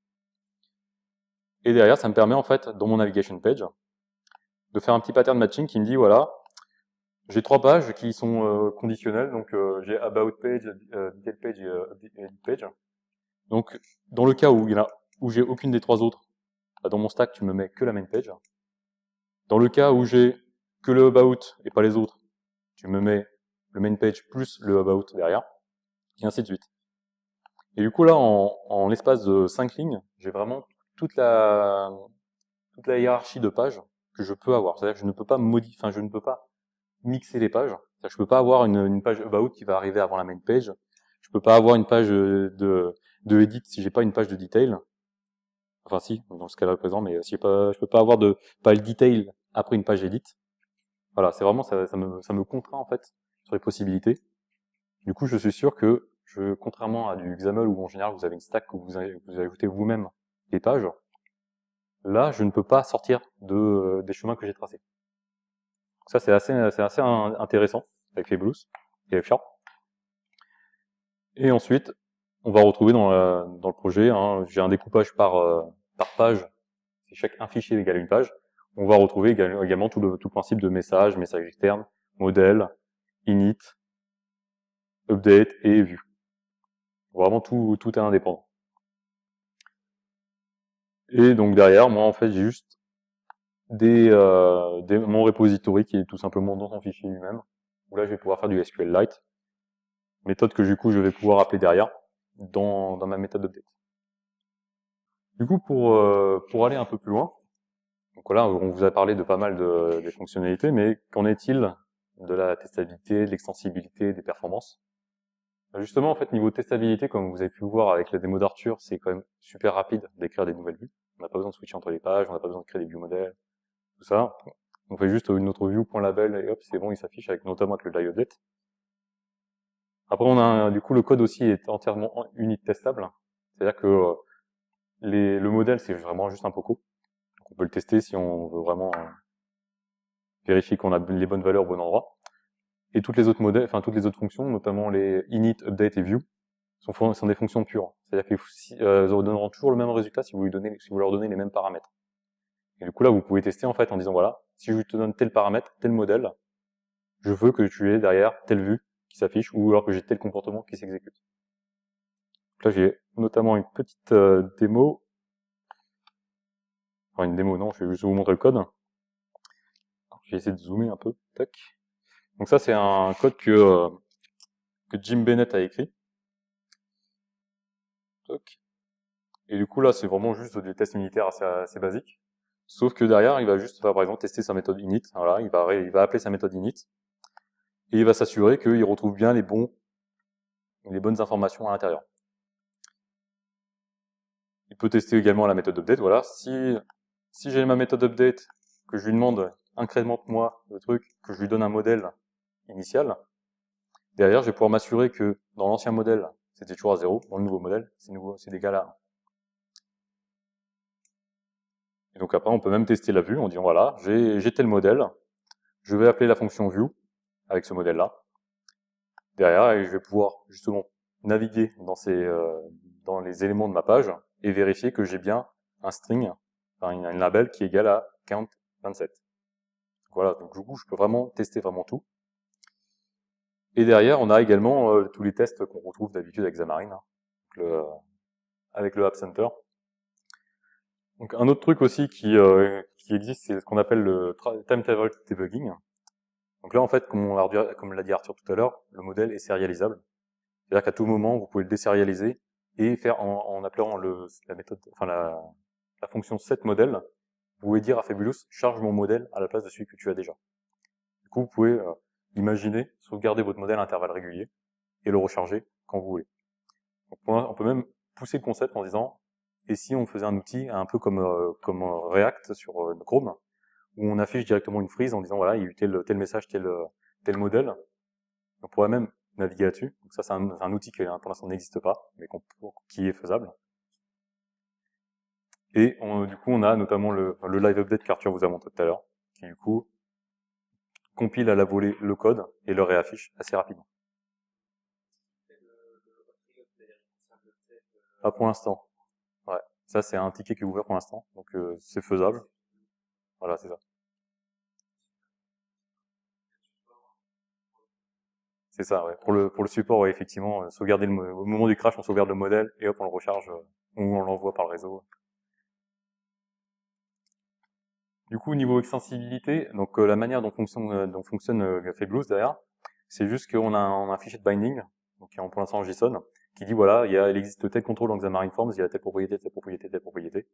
Et derrière, ça me permet, en fait, dans mon navigation page, de faire un petit pattern matching qui me dit, voilà, j'ai 3 pages qui sont conditionnelles, donc j'ai about page, detail page et edit page. Donc, dans le cas où j'ai aucune des 3 autres, dans mon stack, tu me mets que la main page. Dans le cas où j'ai que le about et pas les autres, tu me mets le main page plus le about derrière, et ainsi de suite. Et du coup là, en l'espace de 5 lignes, j'ai vraiment toute la hiérarchie de pages que je peux avoir. C'est-à-dire que je ne peux pas je ne peux pas mixer les pages. C'est-à-dire que je peux pas avoir une page about qui va arriver avant la main page. Je peux pas avoir une page de edit si j'ai pas une page de detail. Enfin si, dans ce cas-là présent, mais si je peux pas avoir pas le detail après une page edit. Voilà, c'est vraiment ça me contraint en fait sur les possibilités. Du coup, je suis sûr que contrairement à du XAML où en général vous avez une stack où vous ajoutez vous-même les pages, là, je ne peux pas sortir des chemins que j'ai tracés. Donc ça, c'est assez intéressant avec les Blues et les Sharp. Et ensuite, on va retrouver dans le projet, hein, j'ai un découpage par page. Si un fichier égale une page, on va retrouver également tout le principe de message externe, modèle, init, update et view. Vraiment tout est indépendant. Et donc derrière, moi en fait j'ai juste mon repository qui est tout simplement dans son fichier lui-même, où là je vais pouvoir faire du SQLite, méthode que du coup je vais pouvoir appeler derrière dans ma méthode update. Du coup pour aller un peu plus loin, donc là on vous a parlé de pas mal des fonctionnalités, mais qu'en est-il de la testabilité, de l'extensibilité, des performances? Justement en fait niveau testabilité, comme vous avez pu le voir avec la démo d'Arthur, c'est quand même super rapide d'écrire des nouvelles vues. On n'a pas besoin de switcher entre les pages, on n'a pas besoin de créer des view modèles, tout ça. On fait juste une autre view.label et hop, c'est bon, il s'affiche notamment avec le live update. Après, du coup, le code aussi est entièrement unit testable. C'est-à-dire que le modèle, c'est vraiment juste un poco. Donc, on peut le tester si on veut vraiment vérifier qu'on a les bonnes valeurs au bon endroit. Et toutes les autres toutes les autres fonctions, notamment les init, update et view, sont des fonctions pures. C'est-à-dire qu'ils vous donneront toujours le même résultat si vous leur donnez les mêmes paramètres. Et du coup, là, vous pouvez tester en fait en disant voilà, si je te donne tel paramètre, tel modèle, je veux que tu aies derrière telle vue qui s'affiche ou alors que j'ai tel comportement qui s'exécute. Donc là, j'ai notamment une petite démo. Enfin, une démo, non, je vais juste vous montrer le code. Alors, je vais essayer de zoomer un peu. Tac. Donc ça, c'est un code que Jim Bennett a écrit. Tac. Et du coup, là, c'est vraiment juste des tests unitaires assez basiques. Sauf que derrière, il va juste, par exemple, tester sa méthode init. Voilà, il va appeler sa méthode init. Et il va s'assurer qu'il retrouve bien les bonnes informations à l'intérieur. Il peut tester également la méthode update. Voilà, si j'ai ma méthode update, que je lui demande incrémente-moi le truc, que je lui donne un modèle initial, derrière, je vais pouvoir m'assurer que dans l'ancien modèle, c'était toujours à 0, dans le nouveau modèle, c'est égal à 1. Et donc après, on peut même tester la vue en disant, voilà, j'ai tel modèle, je vais appeler la fonction view avec ce modèle-là. Derrière, et je vais pouvoir justement naviguer dans les éléments de ma page et vérifier que j'ai bien un string, enfin une label qui est égal à count27. Voilà, donc du coup, je peux vraiment tester vraiment tout. Et derrière, on a également tous les tests qu'on retrouve d'habitude avec Xamarin, hein, avec le App Center. Donc un autre truc aussi qui existe, c'est ce qu'on appelle le timetable debugging. Donc là, en fait, comme l'a dit Arthur tout à l'heure, le modèle est sérialisable. C'est-à-dire qu'à tout moment, vous pouvez le désérialiser et faire en appelant la méthode, enfin la fonction setModel, vous pouvez dire à Fabulous, charge mon modèle à la place de celui que tu as déjà. Du coup, vous pouvez imaginer, sauvegarder votre modèle à intervalles réguliers et le recharger quand vous voulez. Donc, on peut même pousser le concept en disant, et si on faisait un outil un peu comme React sur Chrome, où on affiche directement une frise en disant, voilà, il y a eu tel message, tel modèle. On pourrait même naviguer là-dessus. Donc ça, c'est un outil qui pour l'instant n'existe pas, mais qui est faisable. Et du coup, on a notamment le live update qu'Arthur vous a montré tout à l'heure, qui du coup compile à la volée le code et le réaffiche assez rapidement. Pas pour l'instant. Ouais. Ça, c'est un ticket qui est ouvert pour l'instant, donc c'est faisable. Voilà, c'est ça. C'est ça, ouais. Pour le support, ouais, effectivement, sauvegarder au moment du crash, on sauvegarde le modèle et hop, on le recharge ou on l'envoie par le réseau. Du coup, niveau extensibilité, donc la manière dont fonctionne Fabulous derrière, c'est juste qu'on a un fichier de binding, donc qui est pour l'instant en JSON, qui dit voilà, il existe tel contrôle dans Xamarin Forms, il y a telle propriété, telle propriété, telle propriété.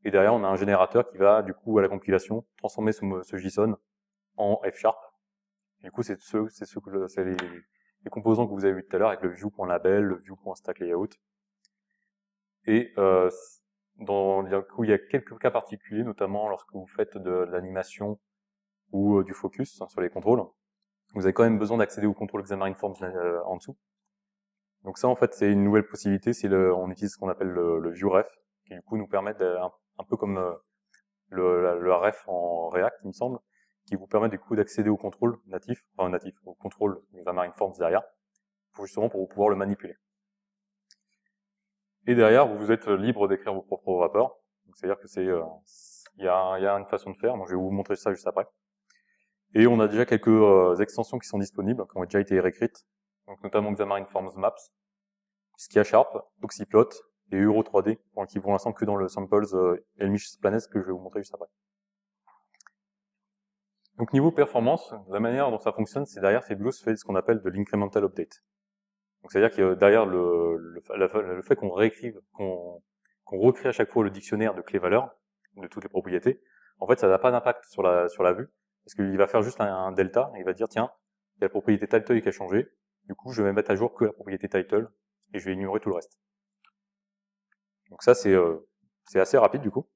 Et derrière, on a un générateur qui va, du coup, à la compilation, transformer ce JSON en F#. Du coup, c'est les composants que vous avez vus tout à l'heure avec le view.label, le view.stackLayout. Et du coup, il y a quelques cas particuliers, notamment lorsque vous faites de l'animation ou du focus sur les contrôles. Vous avez quand même besoin d'accéder au contrôle Xamarin Forms en dessous. Donc ça, en fait, c'est une nouvelle possibilité. On utilise ce qu'on appelle le viewRef, qui du coup nous permet un peu comme le ref en React, il me semble, qui vous permet du coup d'accéder au contrôle natif, au contrôle Xamarin Forms derrière, pour pouvoir le manipuler. Et derrière, vous êtes libre d'écrire vos propres wrappers. C'est-à-dire que il y a une façon de faire. Donc je vais vous montrer ça juste après. Et on a déjà quelques extensions qui sont disponibles, qui ont déjà été réécrites, donc notamment Xamarin Forms Maps, SkiaSharp, Oxyplot et Euro 3D, qui pour l'instant que dans le samples Elmish Planet que je vais vous montrer juste après. Donc niveau performance, la manière dont ça fonctionne, c'est derrière Fabulous fait ce qu'on appelle de l'incremental update. Donc c'est-à-dire que derrière le fait qu'on réécrive, qu'on recrée à chaque fois le dictionnaire de clés-valeurs de toutes les propriétés, en fait ça n'a pas d'impact sur la vue, parce qu'il va faire juste un delta, et il va dire tiens, il y a la propriété title qui a changé, du coup je vais mettre à jour que la propriété title, et je vais ignorer tout le reste. Donc ça c'est assez rapide du coup.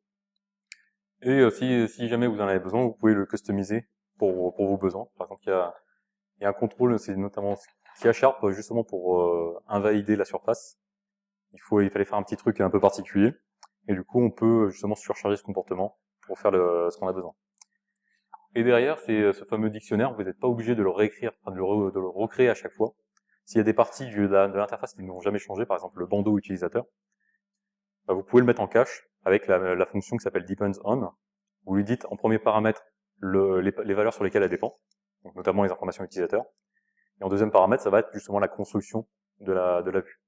Et si jamais vous en avez besoin, vous pouvez le customiser pour vos besoins. Par exemple, il y a un contrôle, c'est notamment SkiaSharp, justement pour invalider la surface. Il fallait faire un petit truc un peu particulier. Et du coup, on peut justement surcharger ce comportement pour faire ce qu'on a besoin. Et derrière, c'est ce fameux dictionnaire, vous n'êtes pas obligé de le réécrire, enfin, de le recréer à chaque fois. S'il y a des parties de l'interface qui n'ont jamais changé, par exemple le bandeau utilisateur, bah, vous pouvez le mettre en cache avec la fonction qui s'appelle depends_on. Vous lui dites en premier paramètre les valeurs sur lesquelles elle dépend, donc notamment les informations utilisateurs. Et en deuxième paramètre, ça va être justement la construction de la vue.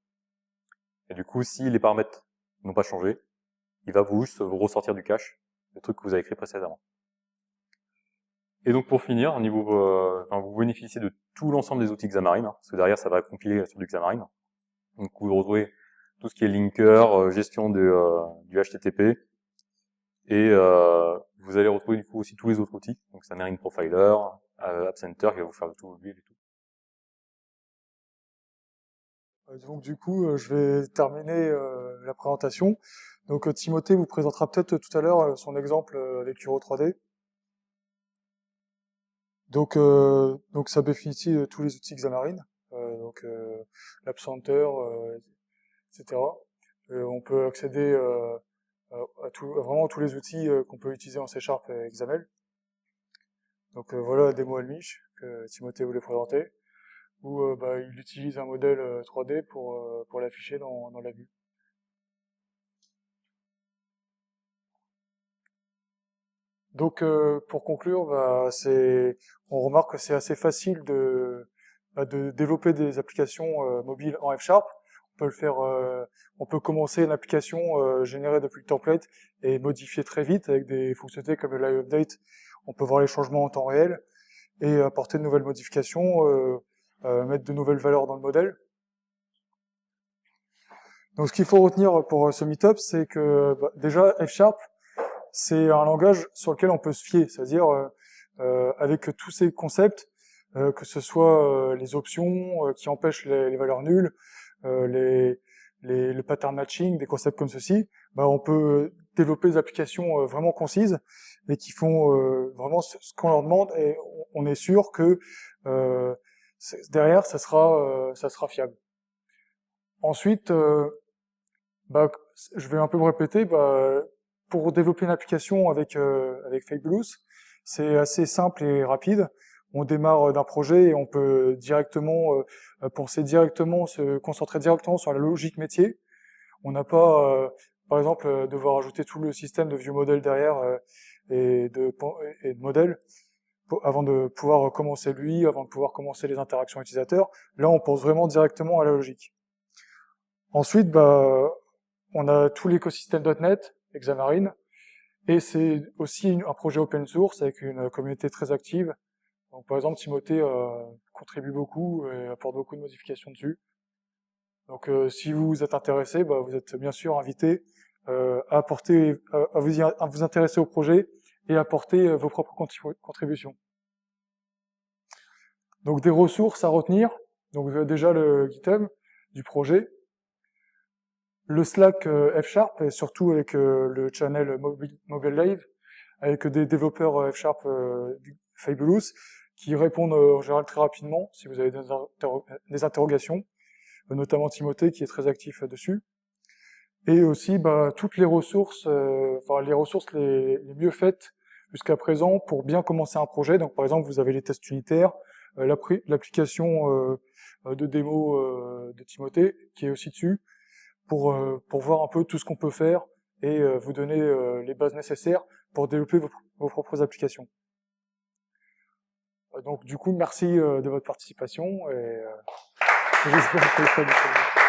Et du coup, si les paramètres n'ont pas changé, il va vous ressortir du cache le truc que vous avez écrit précédemment. Et donc pour finir, vous bénéficiez de tout l'ensemble des outils Xamarin, parce que derrière ça va compiler sur du Xamarin. Donc vous retrouvez tout ce qui est linker, gestion du HTTP, et vous allez retrouver du coup aussi tous les autres outils, donc Xamarin Profiler, App Center qui va vous faire tout et tout. Donc du coup, je vais terminer la présentation. Donc Timothée vous présentera peut-être tout à l'heure son exemple avec Euro 3D. Donc ça bénéficie de tous les outils Xamarin, l'App Center, etc. On peut accéder à vraiment tous les outils qu'on peut utiliser en C# et XAML. Donc voilà la démo Almich que Timothée voulait présenter, où il utilise un modèle 3D pour l'afficher dans la vue. Donc pour conclure, on remarque que c'est assez facile de développer des applications mobiles en F#. On peut le faire, on peut commencer une application générée depuis le template et modifier très vite avec des fonctionnalités comme le live update. On peut voir les changements en temps réel et apporter de nouvelles modifications, mettre de nouvelles valeurs dans le modèle. Donc ce qu'il faut retenir pour ce meetup, c'est que déjà F#, c'est un langage sur lequel on peut se fier, c'est-à-dire avec tous ces concepts, que ce soit les options qui empêchent les valeurs nulles, le pattern matching, des concepts comme ceci, on peut développer des applications vraiment concises et qui font vraiment ce qu'on leur demande, et on est sûr que derrière ça sera fiable. Ensuite, je vais un peu me répéter, pour développer une application avec Fabulous, c'est assez simple et rapide. On démarre d'un projet et on peut directement penser directement, se concentrer directement sur la logique métier. On n'a pas, par exemple, devoir ajouter tout le système de view model derrière et de modèles avant de pouvoir commencer lui, avant de pouvoir commencer les interactions utilisateurs. Là, on pense vraiment directement à la logique. Ensuite, on a tout l'écosystème .NET, Xamarin, et c'est aussi un projet open source avec une communauté très active. Donc, par exemple, Timothée contribue beaucoup et apporte beaucoup de modifications dessus. Donc, si vous êtes intéressé, vous êtes bien sûr invité à vous intéresser au projet et apporter vos propres contributions. Donc, des ressources à retenir. Donc, déjà le GitHub du projet, le Slack F#, et surtout avec le channel Mobile Live, avec des développeurs F# Fabulous, qui répondent en général très rapidement si vous avez des interrogations, notamment Timothée qui est très actif dessus. Et aussi toutes les ressources, les ressources les mieux faites jusqu'à présent pour bien commencer un projet. Donc par exemple, vous avez les tests unitaires, l'application de démo de Timothée qui est aussi dessus, pour voir un peu tout ce qu'on peut faire et vous donner les bases nécessaires pour développer vos propres applications. Donc du coup, merci de votre participation et j'espère que ça vous plaît.